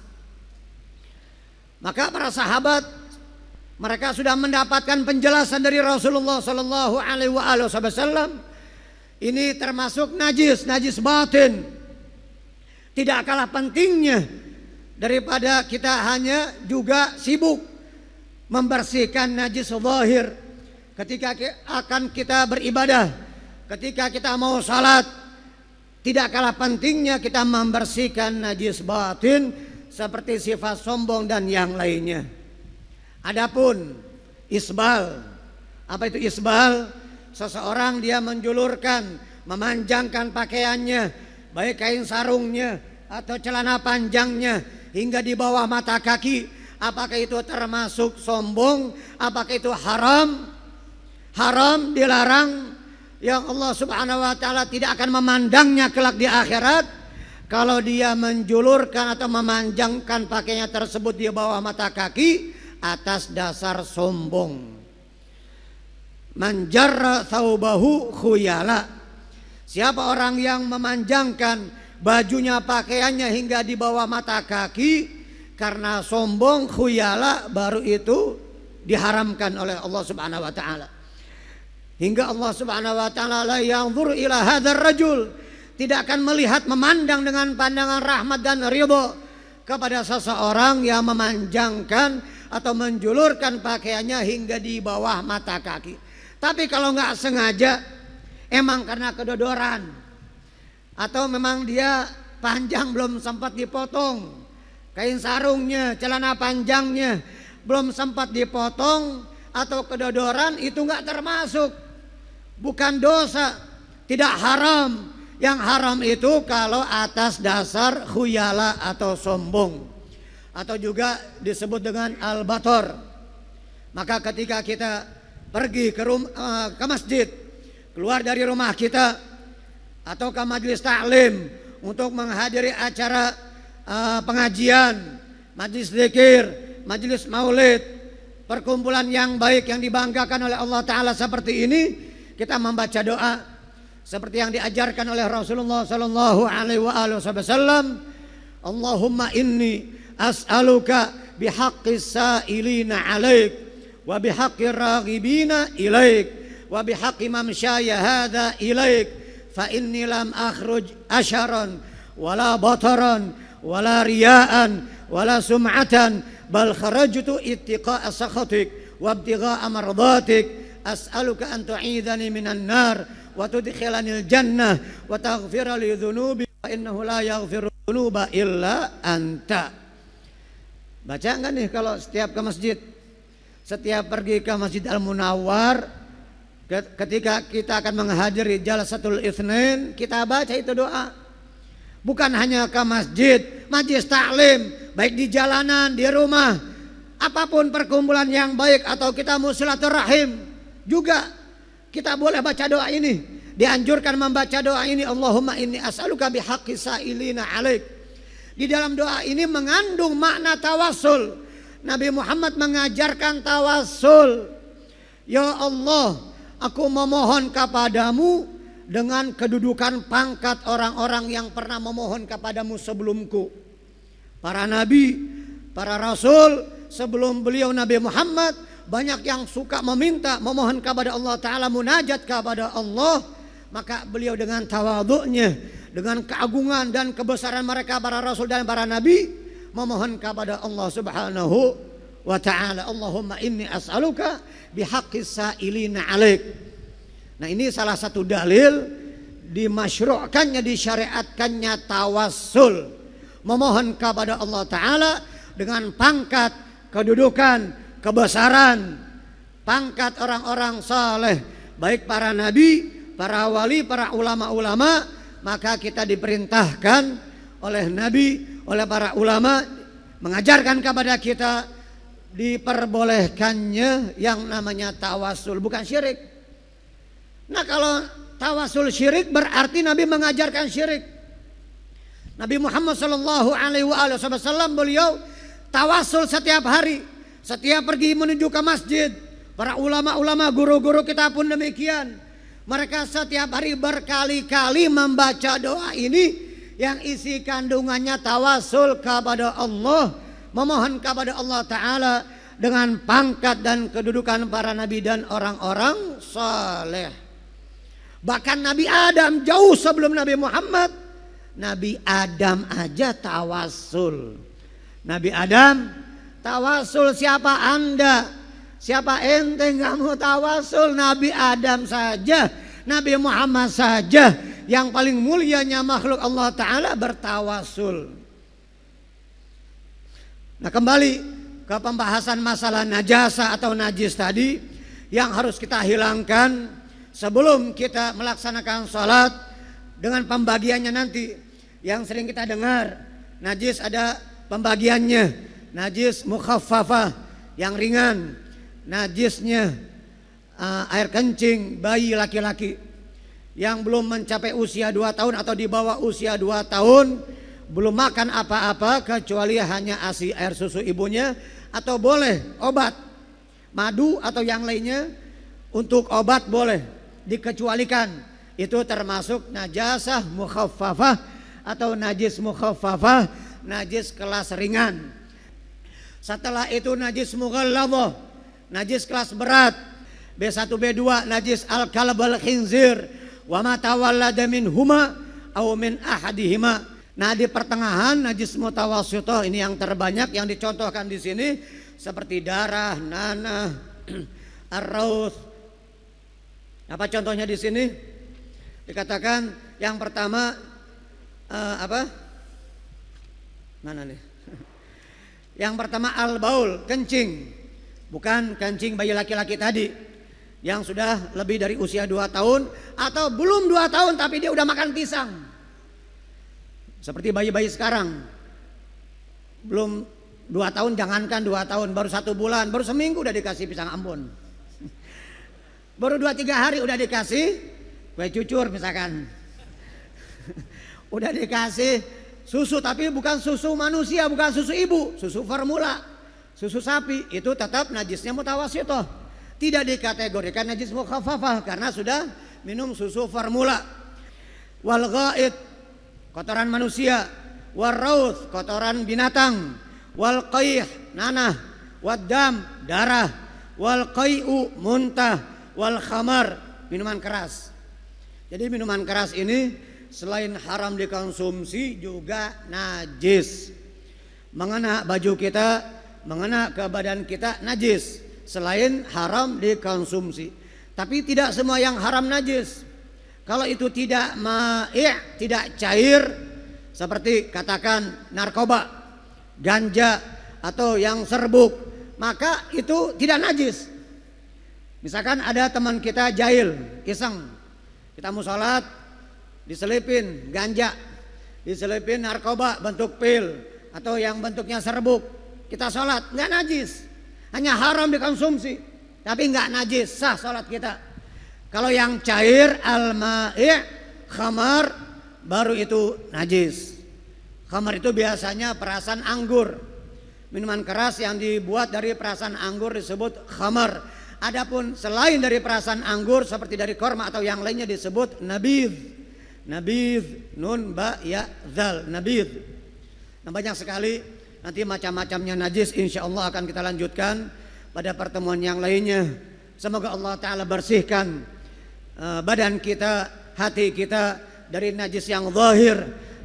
Maka para sahabat, mereka sudah mendapatkan penjelasan dari Rasulullah sallallahu alaihi wasallam. Ini termasuk najis, najis batin. Tidak kalah pentingnya daripada kita hanya juga sibuk membersihkan najis zahir ketika akan kita beribadah, ketika kita mau salat. Tidak kalah pentingnya kita membersihkan najis batin seperti sifat sombong dan yang lainnya. Adapun isbal, apa itu isbal? Seseorang dia menjulurkan, memanjangkan pakaiannya, baik kain sarungnya atau celana panjangnya hingga di bawah mata kaki. Apakah itu termasuk sombong? Apakah itu haram? haram, dilarang, yang Allah Subhanahu wa taala tidak akan memandangnya kelak di akhirat kalau dia menjulurkan atau memanjangkan pakaiannya tersebut di bawah mata kaki atas dasar sombong. Man jarra thawbahu khuyala. Siapa orang yang memanjangkan bajunya, pakaiannya hingga di bawah mata kaki karena sombong, khuyala, baru itu diharamkan oleh Allah Subhanahu wa taala. Hingga Allah Subhanahu wa taala la yanzur ila hadzal rajul, tidak akan melihat, memandang dengan pandangan rahmat dan ridha kepada seseorang yang memanjangkan atau menjulurkan pakaiannya hingga di bawah mata kaki. Tapi kalau nggak sengaja, emang karena kedodoran atau memang dia panjang belum sempat dipotong, kain sarungnya, celana panjangnya belum sempat dipotong atau kedodoran, itu nggak termasuk, bukan dosa, tidak haram. Yang haram itu kalau atas dasar khuyala atau sombong, atau juga disebut dengan al-bator. Maka ketika kita pergi ke masjid, keluar dari rumah kita atau ke majelis taklim untuk menghadiri acara pengajian, majelis zikir, majelis maulid, perkumpulan yang baik yang dibanggakan oleh Allah Ta'ala seperti ini, kita membaca doa seperti yang diajarkan oleh Rasulullah Sallallahu Alaihi Wasallam. Allahumma inni as'aluka bihaqqis sa'ilina alaik wa bihaqqir raghibina ilaik wa bihaqqi mamsyaya hadza ilaik fa inni lam akhruj asharan wala bataran wala riyaan wala sum'atan bal kharajtu ittiqa'a sakhatik wa ibtigha'a mardatik as'aluka an tu'idhani minan nar wa tudkhilani al-jannah wa taghfir li dhunubi fa innahu la yaghfiru dhunuba illa anta. Baca enggak nih kalau setiap ke masjid? Setiap pergi ke Masjid Al-Munawwar, ketika kita akan menghadiri Jalsatul Itsnain, kita baca itu doa. Bukan hanya ke masjid, majelis taklim, baik di jalanan, di rumah, apapun perkumpulan yang baik atau kita mau silaturahim, juga kita boleh baca doa ini. Dianjurkan membaca doa ini, Allahumma inni as'aluka bihaqqis sa'ilina alaik. Di dalam doa ini mengandung makna tawassul. Nabi Muhammad mengajarkan tawassul. Ya Allah, aku memohon kepadamu dengan kedudukan pangkat orang-orang yang pernah memohon kepadamu sebelumku. Para nabi, para rasul sebelum beliau Nabi Muhammad, banyak yang suka meminta, memohon kepada Allah Ta'ala, munajat kepada Allah. Maka beliau dengan tawadhu'nya, dengan keagungan dan kebesaran mereka para rasul dan para nabi, memohon kepada Allah Subhanahu wa ta'ala. Allahumma inni as'aluka bihaqqis sa'ilina alaik. Nah, ini salah satu dalil dimasyru'kannya, disyariatkannya tawassul. Memohon kepada Allah Ta'ala dengan pangkat, kedudukan, kebesaran, pangkat orang-orang saleh, baik para nabi, para wali, para ulama-ulama. Maka kita diperintahkan oleh nabi, oleh para ulama, mengajarkan kepada kita diperbolehkannya yang namanya tawassul, bukan syirik. Nah, kalau tawassul syirik berarti Nabi mengajarkan syirik. Nabi Muhammad Sallallahu Alaihi Wasallam beliau tawassul setiap hari, setiap pergi menuju ke masjid. Para ulama-ulama, guru-guru kita pun demikian. Mereka setiap hari berkali-kali membaca doa ini yang isi kandungannya tawassul kepada Allah, memohon kepada Allah Ta'ala dengan pangkat dan kedudukan para nabi dan orang-orang saleh. Bahkan Nabi Adam jauh sebelum Nabi Muhammad, Nabi Adam aja tawassul. Nabi Adam tawassul. Siapa Anda? Siapa ente nggak mau tawassul? Nabi Adam saja, Nabi Muhammad saja, yang paling mulianya makhluk Allah Ta'ala bertawassul. Nah, kembali ke pembahasan masalah najasa atau najis tadi, yang harus kita hilangkan sebelum kita melaksanakan sholat dengan pembagiannya nanti. Yang sering kita dengar, najis ada pembagiannya. Najis mukhaffafah, yang ringan. Najisnya air kencing bayi laki-laki yang belum mencapai usia 2 tahun atau di bawah usia 2 tahun, belum makan apa-apa kecuali hanya ASI air susu ibunya, atau boleh obat madu atau yang lainnya. Untuk obat boleh dikecualikan, itu termasuk najasah mukhaffafah atau najis mukhaffafah, najis kelas ringan. Setelah itu najis mughalladhah, najis kelas berat. B1 B2 najis al-kalb al-khinzir wa ma tawallada minhuma aw min ahadihima. Nah, di pertengahan najis mutawassithah ini yang terbanyak yang dicontohkan di sini, seperti darah, nanah, ar-rauth. Apa contohnya di sini? Dikatakan yang pertama apa? Mana nih? Yang pertama al-baul, kencing. Bukan kencing bayi laki-laki tadi yang sudah lebih dari usia 2 tahun atau belum 2 tahun tapi dia udah makan pisang. Seperti bayi-bayi sekarang. Belum 2 tahun, jangankan 2 tahun, baru 1 bulan, baru seminggu udah dikasih pisang Ambon. Baru 2-3 hari udah dikasih kue cucur misalkan. Udah dikasih susu, tapi bukan susu manusia, bukan susu ibu, susu formula, susu sapi. Itu tetap najisnya mutawassithah, tidak dikategorikan najis mukhaffafah karena sudah minum susu formula. Wal ghaid, kotoran manusia. Wal rauth, kotoran binatang. Wal qayh, nanah. Wad dam, darah. Wal qay'u, muntah. Wal khamar, minuman keras. Jadi minuman keras ini selain haram dikonsumsi juga najis. Mengena baju kita, mengena ke badan kita najis. Selain haram dikonsumsi. Tapi tidak semua yang haram najis. Kalau itu tidak mai', tidak cair, seperti katakan narkoba, ganja atau yang serbuk, maka itu tidak najis. Misalkan ada teman kita jahil, iseng, kita mau sholat, diselipin ganja, diselipin narkoba bentuk pil atau yang bentuknya serbuk, kita sholat, nggak najis, hanya haram dikonsumsi, tapi nggak najis, sah sholat kita. Kalau yang cair, al-mai', khamar, baru itu najis. Khamar itu biasanya perasan anggur, minuman keras yang dibuat dari perasan anggur disebut khamar. Adapun selain dari perasan anggur seperti dari korma atau yang lainnya disebut nabidh. Nabidh, nun ba ya zal, nabidh. Nah, banyak sekali nanti macam-macamnya najis, insya Allah akan kita lanjutkan pada pertemuan yang lainnya. Semoga Allah Ta'ala bersihkan badan kita, hati kita dari najis yang zahir,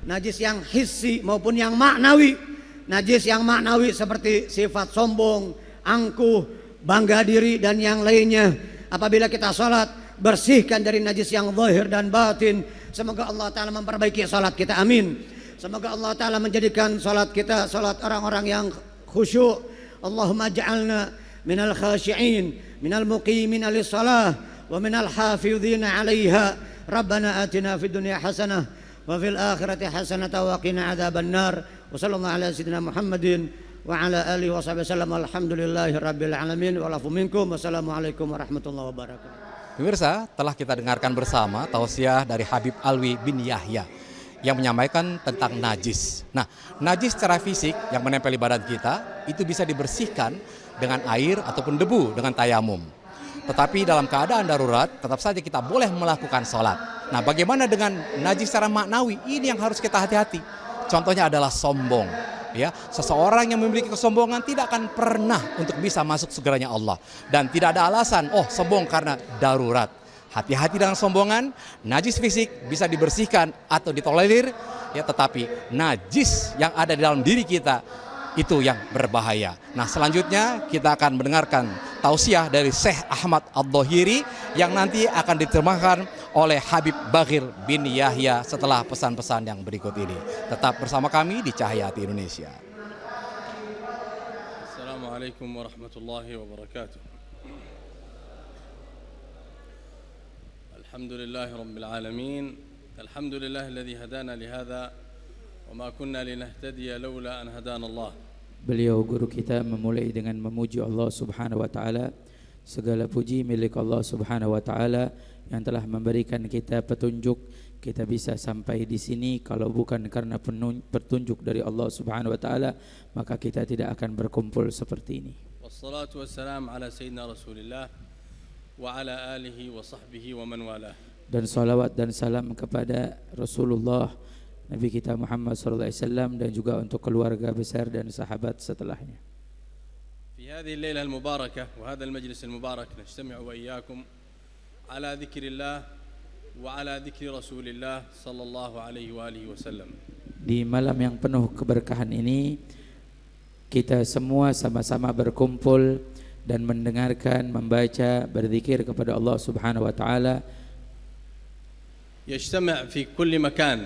najis yang hissi maupun yang maknawi. Najis yang maknawi seperti sifat sombong, angkuh, bangga diri dan yang lainnya. Apabila kita sholat, bersihkan dari najis yang zahir dan batin. Semoga Allah Ta'ala memperbaiki sholat kita, amin. Semoga Allah Ta'ala menjadikan sholat kita sholat orang-orang yang khusyuk. Allahumma ja'alna minal khashi'in, minal muqimina lissalah, wa minal hafidhina alaiha. Rabbana atina fid dunya hasanah wa fil akhirati hasanah wa qina adzaban nar. Wa sallallahu ala sayyidina Muhammadin wa ala alihi wa sahbihi wasallam. Alhamdulillahi rabbil alamin. Walafu minkum. Wassalamualaikum warahmatullahi wabarakatuh. Pemirsa, telah kita dengarkan bersama tausiah dari Habib Alwi bin Yahya yang menyampaikan tentang najis. Nah, najis secara fisik yang menempel di badan kita itu bisa dibersihkan dengan air ataupun debu dengan tayamum. Tetapi dalam keadaan darurat tetap saja kita boleh melakukan sholat. Nah, bagaimana dengan najis secara maknawi? Ini yang harus kita hati-hati. Contohnya adalah sombong. Ya, seseorang yang memiliki kesombongan tidak akan pernah untuk bisa masuk surganya Allah, dan tidak ada alasan sombong karena darurat. Hati-hati dengan sombongan. Najis fisik bisa dibersihkan atau ditolerir, ya, tetapi najis yang ada di dalam diri kita itu yang berbahaya. Nah, selanjutnya kita akan mendengarkan tausiah dari Syekh Ahmad Ad-Dhahiri yang nanti akan diterjemahkan oleh Habib Baghir bin Yahya setelah pesan-pesan yang berikut ini. Tetap bersama kami di Cahaya Hati Indonesia. Assalamualaikum warahmatullahi wabarakatuh. Alhamdulillahi rabbil alamin. Alhamdulillahilladzi hadana lihadza wa ma kunna linahtadiya laula an hadana Allah. Beliau guru kita memulai dengan memuji Allah Subhanahu wa taala Segala puji milik Allah Subhanahu wa taala yang telah memberikan kita petunjuk. Kita bisa sampai di sini kalau bukan karena petunjuk dari Allah Subhanahu wa taala, maka kita tidak akan berkumpul seperti ini. Wassalatu wassalam ala sayyidina Rasulillah wa ala alihi wa sahbihi wa man walah. Dan salawat dan salam kepada Rasulullah Nabi kita Muhammad sallallahu alaihi wasallam dan juga untuk keluarga besar dan sahabat setelahnya. في هذه الليلة المباركة وهذا المجلس المبارك نجتمع وإياكم على ذكر الله وعلى ذكر رسول الله صلى الله عليه وآله وسلم. Di malam yang penuh keberkahan ini kita semua sama-sama berkumpul dan mendengarkan, membaca, berzikir kepada Allah Subhanahu wa taala. يجتمع في كل مكان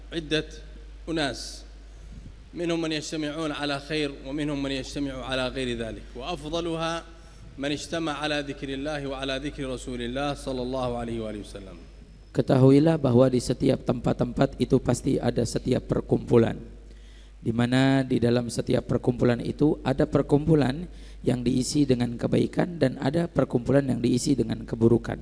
عدة أناس منهم من يجتمعون على خير ومنهم من يجتمع على غير ذلك وأفضلها من اجتمع على ذكر الله وعلى ذكر رسول الله صلى الله عليه وآله وسلم. Ketahuilah bahwa di setiap tempat-tempat itu pasti ada setiap perkumpulan, di mana di dalam setiap perkumpulan itu ada perkumpulan yang diisi dengan kebaikan dan ada perkumpulan yang diisi dengan keburukan.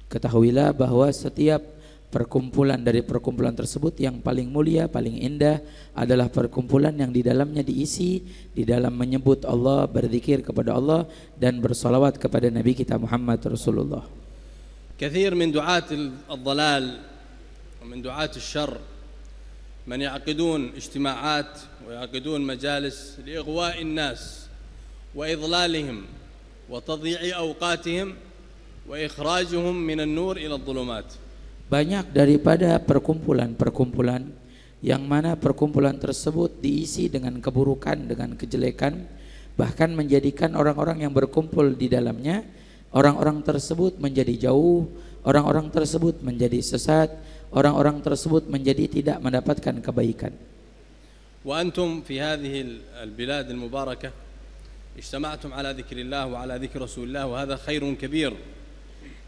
Ketahuilah bahwa setiap perkumpulan dari perkumpulan tersebut yang paling mulia, paling indah adalah perkumpulan yang di dalamnya diisi di dalam menyebut Allah, berzikir kepada Allah dan bersolawat kepada Nabi kita Muhammad Rasulullah. كثير من دعاة الضلال ومن دعاة الشر من يعقدون اجتماعات ويعقدون مجالس لإغواء الناس وإضلالهم وتضييع أوقاتهم وإخراجهم من النور إلى الظلمات. Banyak daripada perkumpulan-perkumpulan yang mana perkumpulan tersebut diisi dengan keburukan, dengan kejelekan, bahkan menjadikan orang-orang yang berkumpul di dalamnya, orang-orang tersebut menjadi jauh, orang-orang tersebut menjadi sesat, orang-orang tersebut menjadi tidak mendapatkan kebaikan. وأنتم في هذه البلاد المباركة اجتمعتم على ذكر الله وعلى ذكر رسول الله وهذا خير كبير.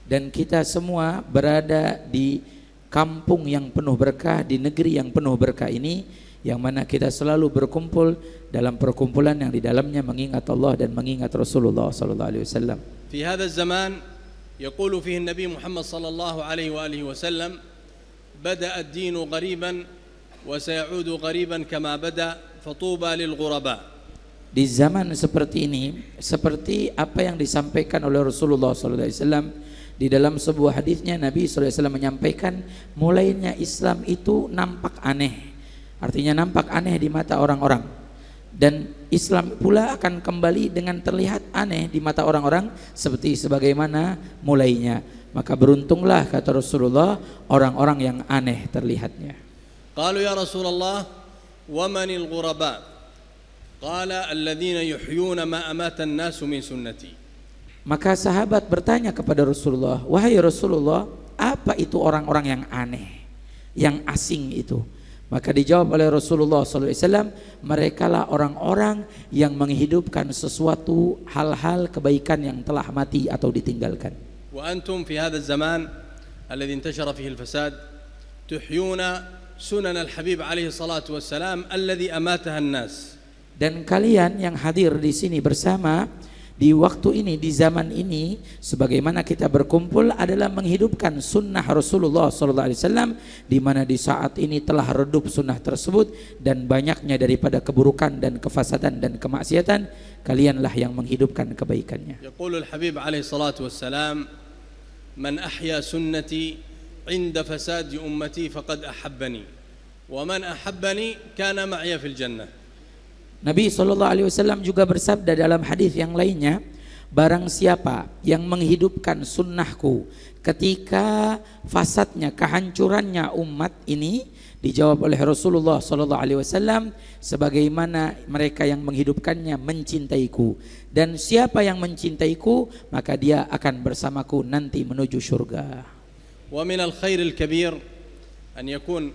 Dan kita semua berada di kampung yang penuh berkah, di negeri yang penuh berkah ini, yang mana kita selalu berkumpul dalam perkumpulan yang di dalamnya mengingat Allah dan mengingat Rasulullah sallallahu alaihi wasallam. في هذا الزمان يقول فيه النبي محمد صلى الله عليه وآله وسلم بدأ الدين غريبا وسيعود غريبا كما بدأ فطوبى للغرباء. Di zaman seperti ini, seperti apa yang disampaikan oleh Rasulullah sallallahu alaihi wasallam di dalam sebuah hadisnya, Nabi sallallahu alaihi wasallam menyampaikan mulainya Islam itu nampak aneh. Artinya nampak aneh di mata orang-orang. Dan Islam pula akan kembali dengan terlihat aneh di mata orang-orang seperti sebagaimana mulainya. Maka beruntunglah, kata Rasulullah, orang-orang yang aneh terlihatnya. Qalu ya Rasulullah wa manil ghuraba? Qala alladhina yuhyuna ma amata an-nasu min sunnati. Maka sahabat bertanya kepada Rasulullah, wahai Rasulullah, apa itu orang-orang yang aneh, yang asing itu? Maka dijawab oleh Rasulullah SAW, merekalah orang-orang yang menghidupkan sesuatu hal-hal kebaikan yang telah mati atau ditinggalkan. Wa antum fi hadha zaman alladhi intashara fihi al-fasad tuhyuna sunan al-habib alaihi salatu wassalam alladhi amataha an-nas. Dan kalian yang hadir di sini bersama di waktu ini, di zaman ini, sebagaimana kita berkumpul adalah menghidupkan sunnah Rasulullah SAW, di mana di saat ini telah redup sunnah tersebut dan banyaknya daripada keburukan dan kefasadan dan kemaksiatan, kalianlah yang menghidupkan kebaikannya. Yaqulul Habib alaihi salatu wassalam, man ahya sunnati inda fasadi ummati faqad ahabbani, wa man ahabbani kana ma'ya fil jannah. Nabi SAW juga bersabda dalam hadis yang lainnya, barang siapa yang menghidupkan sunnahku ketika fasadnya, kehancurannya umat ini, dijawab oleh Rasulullah SAW, sebagaimana mereka yang menghidupkannya mencintaiku, dan siapa yang mencintaiku maka dia akan bersamaku nanti menuju surga. Wa min al-khair al-kabir an yakun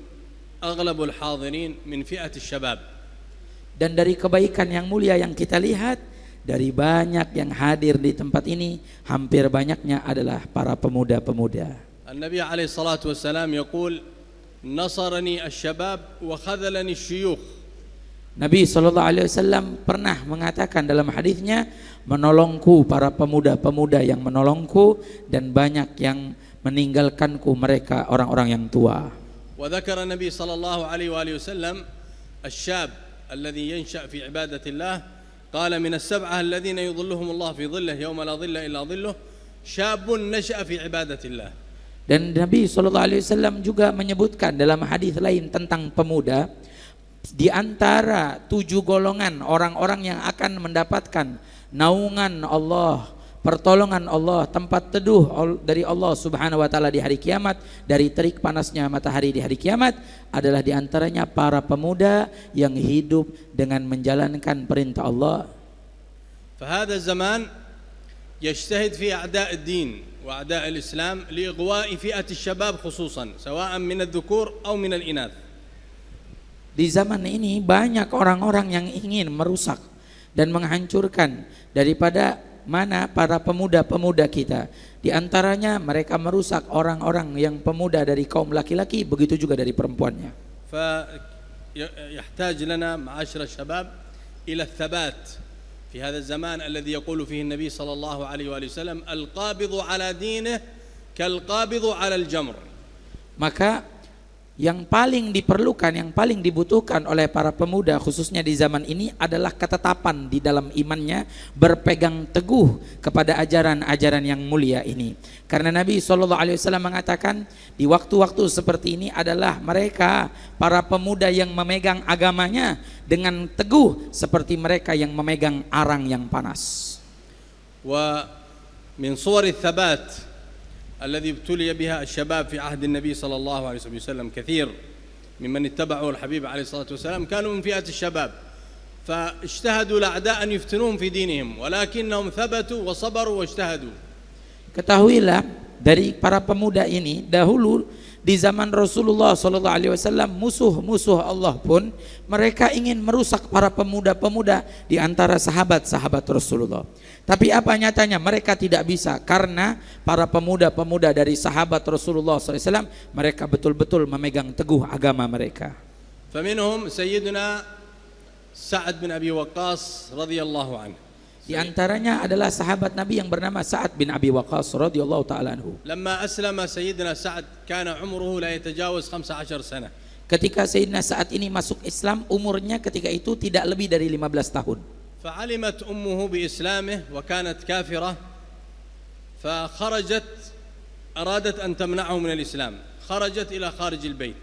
aghlabul hadirin min fi'ati syabab. Dan dari kebaikan yang mulia yang kita lihat, dari banyak yang hadir di tempat ini, hampir banyaknya adalah para pemuda-pemuda. An-Nabi alaihi salatu wassalam yaqul nasarani asy-syabab wa khadhalani asy-syuyukh. Nabi SAW pernah mengatakan dalam hadisnya, menolongku para pemuda-pemuda yang menolongku dan banyak yang meninggalkanku mereka orang-orang yang tua. وذكر النبي صلى الله عليه وآله وسلم الشاب الذي ينشأ في عبادة الله قال من السبعة الذين يظلهم الله في ظله يوم لا ظل إلا ظله شاب نشأ في عبادة الله. Dan Nabi SAW juga menyebutkan dalam hadis lain tentang pemuda, di antara 7 golongan orang-orang yang akan mendapatkan naungan Allah, pertolongan Allah, tempat teduh dari Allah Subhanahu wa taala di hari kiamat, dari terik panasnya matahari di hari kiamat, adalah di antaranya para pemuda yang hidup dengan menjalankan perintah Allah. فهذا الزمان يجتهد في أعداء الدين وأعداء الإسلام لإغواء فئة الشباب خصوصا سواء من الذكور أو من الإناث. Di zaman ini banyak orang-orang yang ingin merusak dan menghancurkan daripada mana para pemuda-pemuda kita. Di antaranya mereka merusak orang-orang yang pemuda dari kaum laki-laki, begitu juga dari perempuannya. فيحتاج لنا معاشر الشباب إلى الثبات في هذا الزمان الذي يقول فيه النبي صلى الله عليه وآله وسلم القابض على دينه كالقابض على الجمر. Maka yang paling diperlukan, yang paling dibutuhkan oleh para pemuda khususnya di zaman ini adalah ketetapan di dalam imannya, berpegang teguh kepada ajaran-ajaran yang mulia ini. Karena Nabi SAW mengatakan di waktu-waktu seperti ini adalah mereka para pemuda yang memegang agamanya dengan teguh seperti mereka yang memegang arang yang panas. Wa min suwar ats-tsabat الذي ابتلي بها الشباب في عهد النبي صلى الله عليه وسلم كثير ممن اتبعوا الحبيب عليه الصلاة والسلام كانوا من فئة الشباب فاجتهدوا الأعداء أن يفتنوهم في دينهم ولكنهم ثبتوا وصبروا واجتهدوا. Ketahuilah dari para pemuda ini dahulu di zaman Rasulullah SAW, musuh-musuh Allah pun mereka ingin merusak para pemuda-pemuda di antara sahabat-sahabat Rasulullah. Tapi apa nyatanya mereka tidak bisa, karena para pemuda-pemuda dari sahabat Rasulullah SAW mereka betul-betul memegang teguh agama mereka. فمنهم سيدنا سعد بن أبي وقاص رضي الله عنه. Di antaranya adalah sahabat Nabi yang bernama Sa'ad bin Abi Waqqas radhiyallahu taala anhu. لما أسلم سيدنا سعد كان عمره لا يتجاوز 15 سنة. Ketika Sayyidina Sa'ad ini masuk Islam, umurnya ketika itu tidak lebih dari 15 tahun. فعلمت أمه بإسلامه وكانت كافرة فخرجت أرادت أن تمنعه من الإسلام خرجت إلى خارج البيت.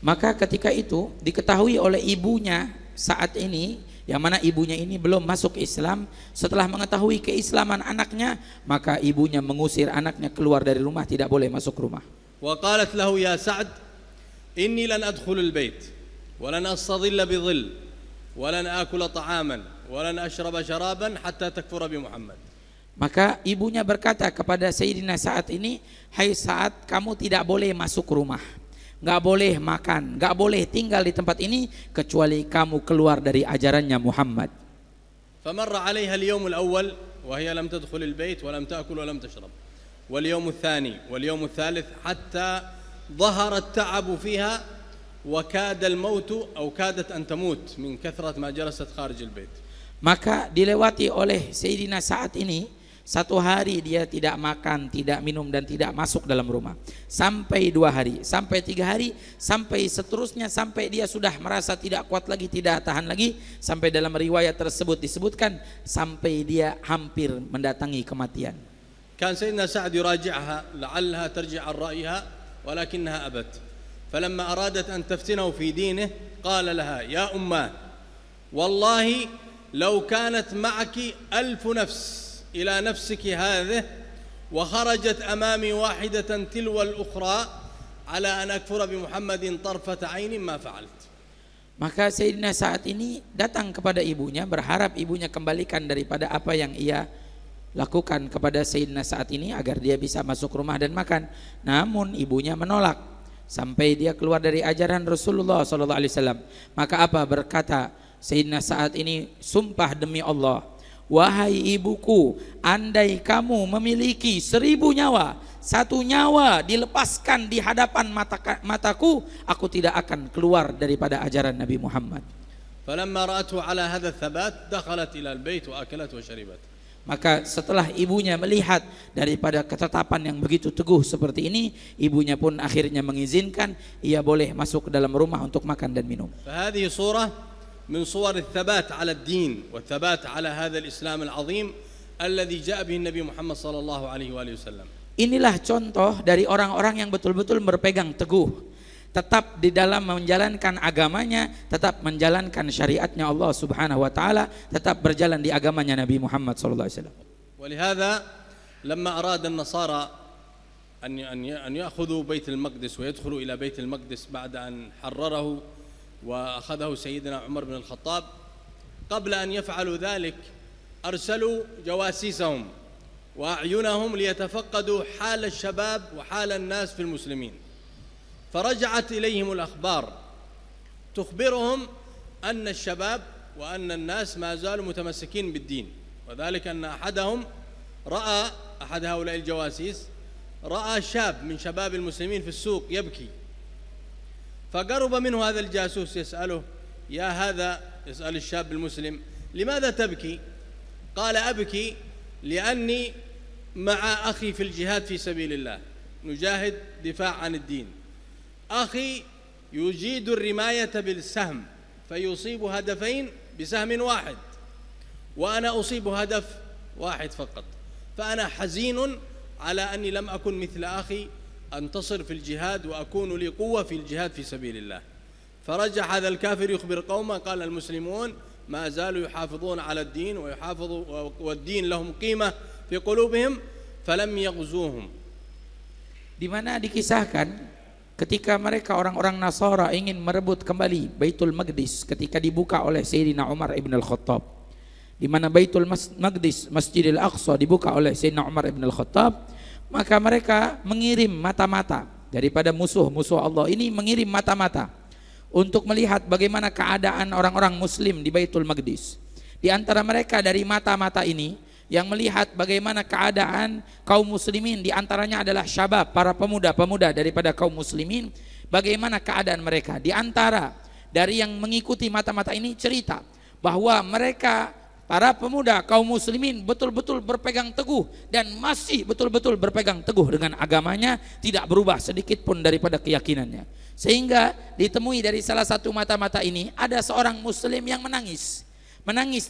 Maka ketika itu diketahui oleh ibunya saat ini, yang mana ibunya ini belum masuk Islam, setelah mengetahui keislaman anaknya, maka ibunya mengusir anaknya keluar dari rumah, tidak boleh masuk rumah. وقالت له يا سعد إني لن أدخل البيت ولن أستظل بظل ولن آكل طعاما ولن أشرب شرابا حتى تكفر بمحمد. Maka ibunya berkata kepada Sayyidina Sa'ad ini, hai Sa'ad, kamu tidak boleh masuk rumah, nggak boleh makan, nggak boleh tinggal di tempat ini kecuali kamu keluar dari ajarannya Muhammad. فمر عليها اليوم الأول وهي لم تدخل البيت ولم تأكل ولم تشرب واليوم الثاني واليوم الثالث حتى ظهر التعب فيها وكاد الموت أو كادت أن تموت من كثرة ما جلست خارج البيت. Maka dilewati oleh Sayyidina Sa'ad ini, satu hari dia tidak makan, tidak minum dan tidak masuk dalam rumah, sampai 2 hari, sampai 3 hari, sampai seterusnya, sampai dia sudah merasa tidak kuat lagi, tidak tahan lagi, sampai dalam riwayat tersebut disebutkan sampai dia hampir mendatangi kematian. كان سيدنا سعد يراجعها لعلها ترجع عن رأيها ولكنها أبت. فلما أرادت أن تفتنه في دينه قال لها يا أماه والله لو كانت معك 1000 نفس إلى نفسك هذه وخرجت أمامي واحدة تلو الأخرى على أن أكفر بمحمد طرفة عين ما فعلت. Maka Sayyidina Sa'ad ini datang kepada ibunya, berharap ibunya kembalikan daripada apa yang ia lakukan kepada Sayyidina Sa'ad ini agar dia bisa masuk rumah dan makan. Namun ibunya menolak sampai dia keluar dari ajaran Rasulullah SAW. Maka apa berkata Sayyidina Sa'ad ini, sumpah demi Allah, wahai ibuku, andai kamu memiliki 1000 nyawa, 1 nyawa dilepaskan di hadapan mataku, aku tidak akan keluar daripada ajaran Nabi Muhammad. فلما رأته على هذا الثبات دخلت إلى البيت وأكلت وشربت. Maka setelah ibunya melihat daripada ketetapan yang begitu teguh seperti ini, ibunya pun akhirnya mengizinkan ia boleh masuk ke dalam rumah untuk makan dan minum. فهذه صورة من صور الثبات على الدين والثبات على هذا الإسلام العظيم الذي جاء به النبي محمد صلى الله عليه وآله وسلم. Inilah contoh dari orang-orang yang betul-betul berpegang teguh, tetap di dalam menjalankan agamanya, tetap menjalankan syariatnya Allah Subhanahu wa taala, tetap berjalan di agamanya Nabi Muhammad sallallahu alaihi wasallam. ولهذا لما أراد النصارى أن يأخذوا بيت المقدس ويدخلوا إلى بيت المقدس بعد أن حرره وأخذه سيدنا عمر بن الخطاب، قبل أن يفعلوا ذلك أرسلوا جواسيسهم وأعينهم ليتفقدوا حال الشباب وحال الناس في المسلمين، فرجعت إليهم الأخبار تخبرهم أن الشباب وأن الناس ما زالوا متمسكين بالدين، وذلك أن أحد هؤلاء الجواسيس رأى شاب من شباب المسلمين في السوق يبكي، فقرب منه هذا الجاسوس يسأله: يا هذا، يسأل الشاب المسلم: لماذا تبكي؟ قال: أبكي لأني مع أخي في الجهاد في سبيل الله، نجاهد دفاع عن الدين، أخي يجيد الرماية بالسهم فيصيب هدفين بسهم واحد، وأنا أصيب هدف واحد فقط، فأنا حزين على أني لم أكن مثل أخي أنتصر في الجهاد وأكون لي قوة في الجهاد في سبيل الله. فرجع هذا الكافر يخبر قومه قال: المسلمون ما زالوا يحافظون على الدين والدين لهم قيمة في قلوبهم فلم يغزوهم. Di mana dikisahkan ketika mereka orang-orang Nasara ingin merebut kembali Baitul Maqdis ketika dibuka oleh Sayyidina Umar ibn al-Khattab, di mana Baitul Maqdis, Masjidil Aqsa dibuka oleh Sayyidina Umar ibn al-Khattab, maka mereka mengirim mata-mata daripada musuh-musuh Allah ini, mengirim mata-mata untuk melihat bagaimana keadaan orang-orang muslim di Baitul Maqdis. Di antara mereka dari mata-mata ini yang melihat bagaimana keadaan kaum muslimin, di antaranya adalah syabab, para pemuda-pemuda daripada kaum muslimin, bagaimana keadaan mereka. Di antara dari yang mengikuti mata-mata ini cerita bahwa mereka para pemuda kaum muslimin betul-betul berpegang teguh dan masih betul-betul berpegang teguh dengan agamanya, tidak berubah sedikit pun daripada keyakinannya. Sehingga ditemui dari salah satu mata-mata ini ada seorang muslim yang menangis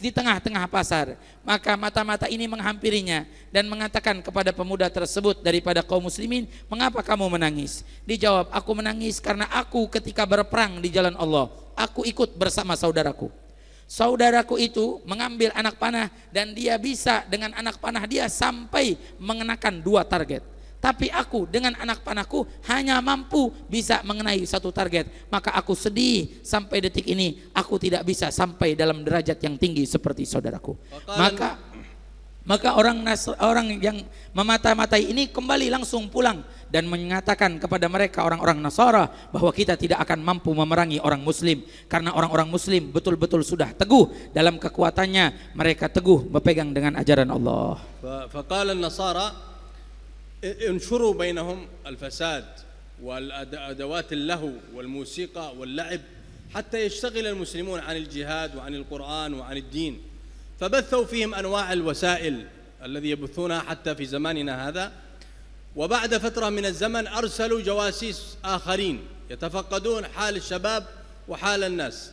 di tengah-tengah pasar. Maka mata-mata ini menghampirinya dan mengatakan kepada pemuda tersebut daripada kaum muslimin, "Mengapa kamu menangis?" Dijawab, "Aku menangis karena aku ketika berperang di jalan Allah, aku ikut bersama saudaraku. Saudaraku itu mengambil anak panah dan dia bisa dengan anak panah dia sampai mengenakan 2 target. Tapi aku dengan anak panahku hanya mampu bisa mengenai 1 target. Maka aku sedih sampai detik ini aku tidak bisa sampai dalam derajat yang tinggi seperti saudaraku." Maka orang yang memata-matai ini kembali langsung pulang dan mengatakan kepada mereka orang-orang Nasara bahwa kita tidak akan mampu memerangi orang muslim karena orang-orang muslim betul-betul sudah teguh dalam kekuatannya, mereka teguh berpegang dengan ajaran Allah. فقال النصارى انشروا بينهم الفساد والأدوات اللهو والموسيقى واللعب حتى يشتغل المسلمون عن الجهاد وعن القرآن وعن الدين، فبثوا فيهم أنواع الوسائل الذي يبثونها حتى في زماننا هذا. وبعد فترة من الزمن أرسلوا جواسيس آخرين يتفقدون حال الشباب وحال الناس،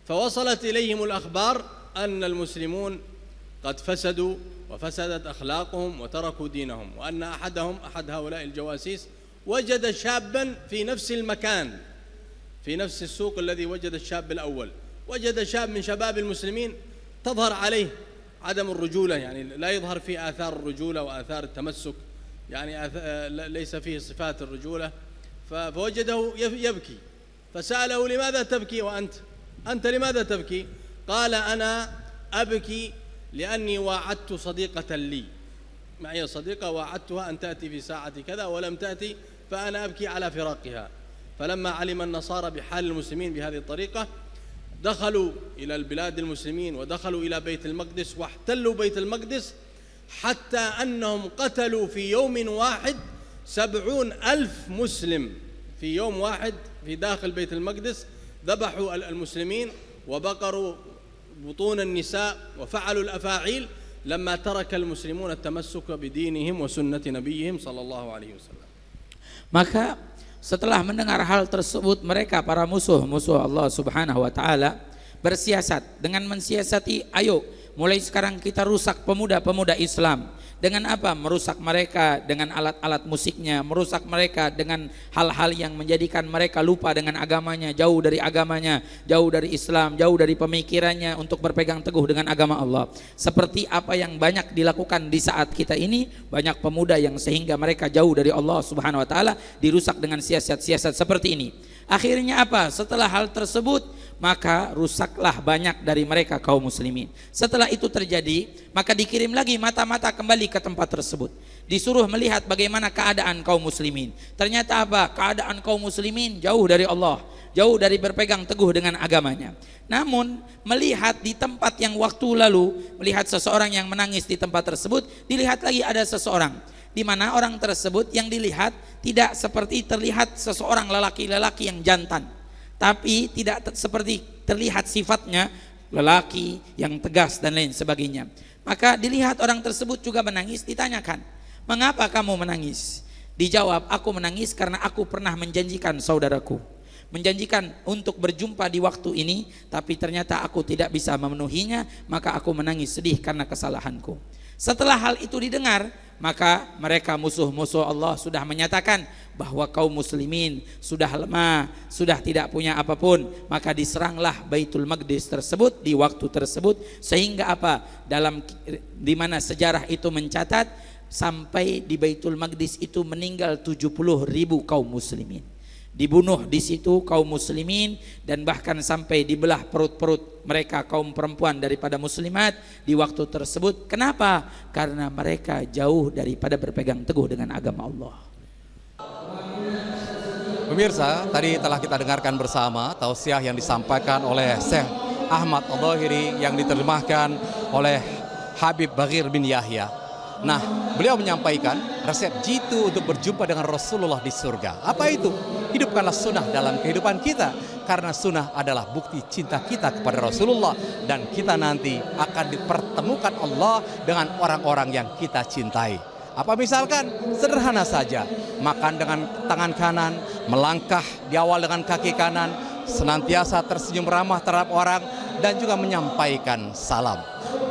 فوصلت إليهم الأخبار أن المسلمون قد فسدوا وفسدت أخلاقهم وتركوا دينهم، وأن أحد هؤلاء الجواسيس وجد شابا في نفس المكان في نفس السوق الذي وجد الشاب الأول، وجد شاب من شباب المسلمين تظهر عليه عدم الرجولة، يعني لا يظهر فيه آثار الرجولة وآثار التمسك، يعني ليس فيه صفات الرجولة، فوجده يبكي، فسأله: لماذا تبكي أنت لماذا تبكي؟ قال: أنا أبكي لأني واعدت صديقة لي، معي صديقة واعدتها أن تأتي في ساعة كذا ولم تأتي، فأنا أبكي على فراقها. فلما علم النصارى بحال المسلمين بهذه الطريقة دخلوا إلى البلاد المسلمين ودخلوا إلى بيت المقدس واحتلوا بيت المقدس، حتى أنهم قتلوا في يوم واحد 70,000 مسلم في يوم واحد في داخل بيت المقدس. ذبحوا المسلمين وبقروا بطون النساء وفعلوا الأفاعيل لما ترك المسلمون التمسك بدينهم وسنة نبيهم صلى الله عليه وسلم. Maka setelah mendengar hal tersebut, mereka para musuh Allah Subhanahu wa taala bersiasat dengan mensiasati, ayo mulai sekarang kita rusak pemuda-pemuda Islam. Dengan apa? Merusak mereka dengan alat-alat musiknya, merusak mereka dengan hal-hal yang menjadikan mereka lupa dengan agamanya, jauh dari agamanya, jauh dari Islam, jauh dari pemikirannya untuk berpegang teguh dengan agama Allah. Seperti apa yang banyak dilakukan di saat kita ini, banyak pemuda yang sehingga mereka jauh dari Allah Subhanahu wa taala dirusak dengan siasat-siasat seperti ini. Akhirnya apa? Setelah hal tersebut, maka rusaklah banyak dari mereka kaum muslimin. Setelah itu terjadi, maka dikirim lagi mata-mata kembali ke tempat tersebut, disuruh melihat bagaimana keadaan kaum muslimin. Ternyata apa? Keadaan kaum muslimin jauh dari Allah, jauh dari berpegang teguh dengan agamanya. Namun melihat di tempat yang waktu lalu, melihat seseorang yang menangis di tempat tersebut, dilihat lagi ada seseorang, di mana orang tersebut yang dilihat tidak seperti terlihat seseorang lelaki-lelaki yang jantan, tapi tidak seperti terlihat sifatnya lelaki yang tegas dan lain sebagainya. Maka dilihat orang tersebut juga menangis, ditanyakan, mengapa kamu menangis? Dijawab, aku menangis karena aku pernah menjanjikan saudaraku, menjanjikan untuk berjumpa di waktu ini, tapi ternyata aku tidak bisa memenuhinya, maka aku menangis sedih karena kesalahanku. Setelah hal itu didengar, maka mereka musuh-musuh Allah sudah menyatakan bahwa kaum muslimin sudah lemah, sudah tidak punya apapun. Maka diseranglah Baitul Maqdis tersebut di waktu tersebut, sehingga apa? Di mana sejarah itu mencatat sampai di Baitul Maqdis itu meninggal 70.000 kaum muslimin. Dibunuh di situ kaum muslimin, dan bahkan sampai dibelah perut-perut mereka kaum perempuan daripada muslimat di waktu tersebut. Kenapa? Karena mereka jauh daripada berpegang teguh dengan agama Allah. Pemirsa, tadi telah kita dengarkan bersama tausiah yang disampaikan oleh Syekh Ahmad Al-Dhahiri yang diterjemahkan oleh Habib Baghir bin Yahya. Nah, beliau menyampaikan resep jitu untuk berjumpa dengan Rasulullah di surga. Apa itu? Hidupkanlah sunnah dalam kehidupan kita, karena sunnah adalah bukti cinta kita kepada Rasulullah, dan kita nanti akan dipertemukan Allah dengan orang-orang yang kita cintai. Apa misalkan? Sederhana saja, makan dengan tangan kanan, melangkah di awal dengan kaki kanan, senantiasa tersenyum ramah terhadap orang, dan juga menyampaikan salam.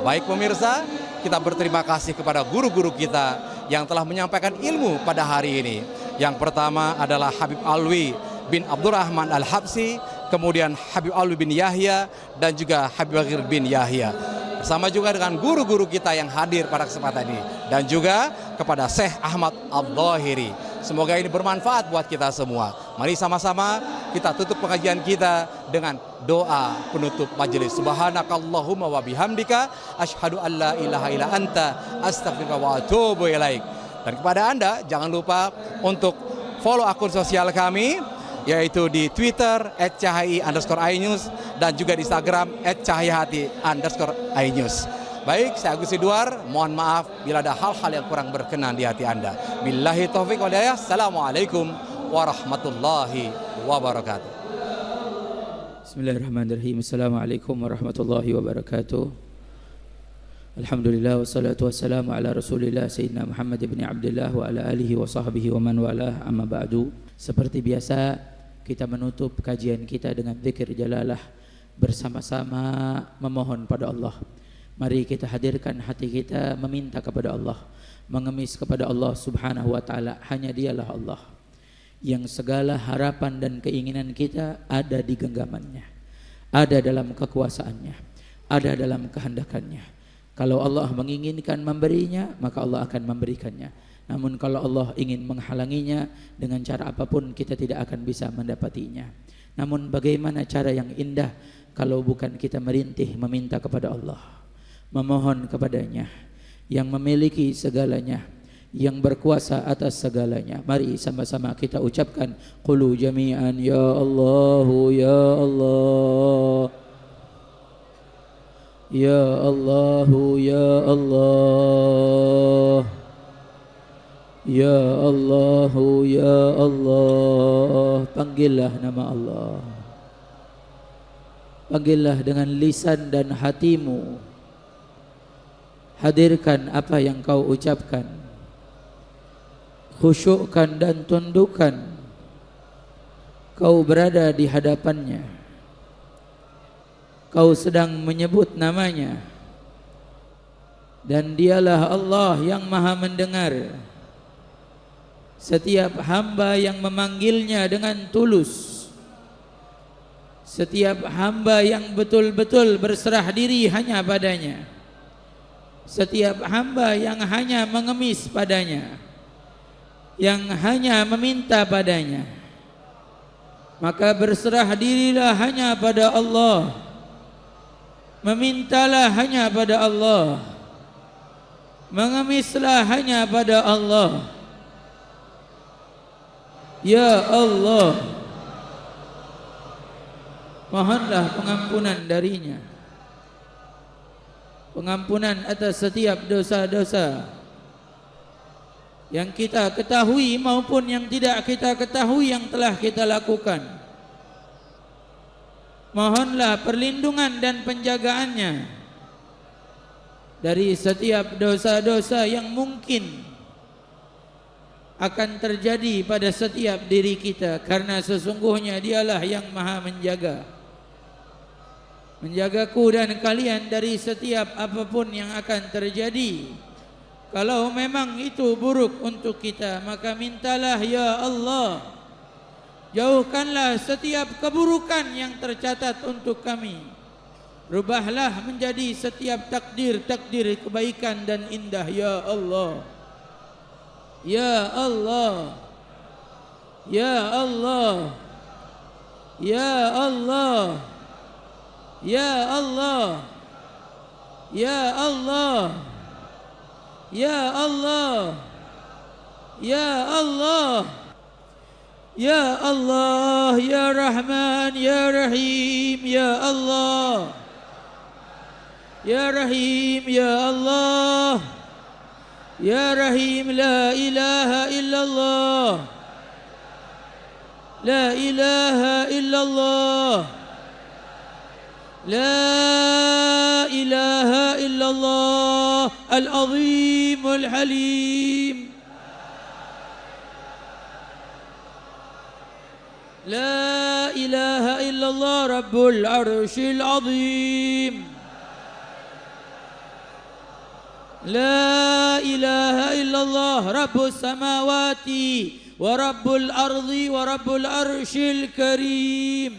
Baik pemirsa, kita berterima kasih kepada guru-guru kita yang telah menyampaikan ilmu pada hari ini. Yang pertama adalah Habib Alwi bin Abdurrahman Al-Habsi, kemudian Habib Alwi bin Yahya, dan juga Habib Baghir bin Yahya. Bersama juga dengan guru-guru kita yang hadir pada kesempatan ini, dan juga kepada Syekh Ahmad Al-Dhahiri. Semoga ini bermanfaat buat kita semua. Mari sama-sama kita tutup pengajian kita dengan doa penutup majelis. Subhanakallahumma wa bihamdika asyhadu an la ilaha illa anta astaghfiruka wa atubu ilaik. Dan kepada Anda jangan lupa untuk follow akun sosial kami, yaitu di Twitter @cahai_inews dan juga di Instagram @cahayahati_inews. Baik, saya Agus Sidwar, mohon maaf bila ada hal-hal yang kurang berkenan di hati Anda. Billahi taufiq wal hidayah. Assalamualaikum warahmatullahi wabarakatuh. Bismillahirrahmanirrahim. Assalamualaikum warahmatullahi wabarakatuh. Alhamdulillah wassalatu wassalamu ala Rasulillah Sayyidina Muhammad ibn Abdullah wa ala alihi wa sahbihi wa man walah, amma ba'du. Seperti biasa kita menutup kajian kita dengan zikir jalalah, bersama-sama memohon pada Allah. Mari kita hadirkan hati kita meminta kepada Allah, mengemis kepada Allah Subhanahu wa taala. Hanya Dialah Allah yang segala harapan dan keinginan kita ada di genggamannya, ada dalam kekuasaannya, ada dalam kehendakannya. Kalau Allah menginginkan memberinya, maka Allah akan memberikannya. Namun kalau Allah ingin menghalanginya, dengan cara apapun kita tidak akan bisa mendapatinya. Namun bagaimana cara yang indah kalau bukan kita merintih meminta kepada Allah, memohon kepadanya yang memiliki segalanya, yang berkuasa atas segalanya. Mari sama-sama kita ucapkan qulu jami'an ya Allahu ya Allah, ya Allahu ya Allah, ya Allahu ya Allah. Panggillah nama Allah. Panggillah dengan lisan dan hatimu. Hadirkan apa yang kau ucapkan. Khusyukkan dan tundukkan. Kau berada di hadapannya. Kau sedang menyebut namanya. Dan dialah Allah yang maha mendengar setiap hamba yang memanggilnya dengan tulus. Setiap hamba yang betul-betul berserah diri hanya padanya. Setiap hamba yang hanya mengemis padanya, yang hanya meminta padanya, maka berserah dirilah hanya pada Allah. Memintalah hanya pada Allah. Mengemislah hanya pada Allah. Ya Allah, mohonlah pengampunan darinya. Pengampunan atas setiap dosa-dosa yang kita ketahui maupun yang tidak kita ketahui yang telah kita lakukan. Mohonlah perlindungan dan penjagaannya dari setiap dosa-dosa yang mungkin akan terjadi pada setiap diri kita, karena sesungguhnya dialah yang maha menjagaku dan kalian dari setiap apapun yang akan terjadi. Kalau memang itu buruk untuk kita, maka mintalah ya Allah, jauhkanlah setiap keburukan yang tercatat untuk kami. Rubahlah menjadi setiap takdir-takdir kebaikan dan indah ya Allah. Ya Allah. Ya Allah. Ya Allah. Ya Allah. Ya Allah. Ya Allah. Ya Allah. Ya Allah. Ya Rahman. Ya Rahim. Ya Allah. Ya Rahim, Ya Allah. Ya Rahim, la ilaha illallah. La ilaha illallah. La ilaha illallah. Al-Azim, Al-Halim. La ilaha illallah. Rabbul Arshil Azim. لا إله إلا الله رب السماوات ورب الأرض ورب العرش الكريم.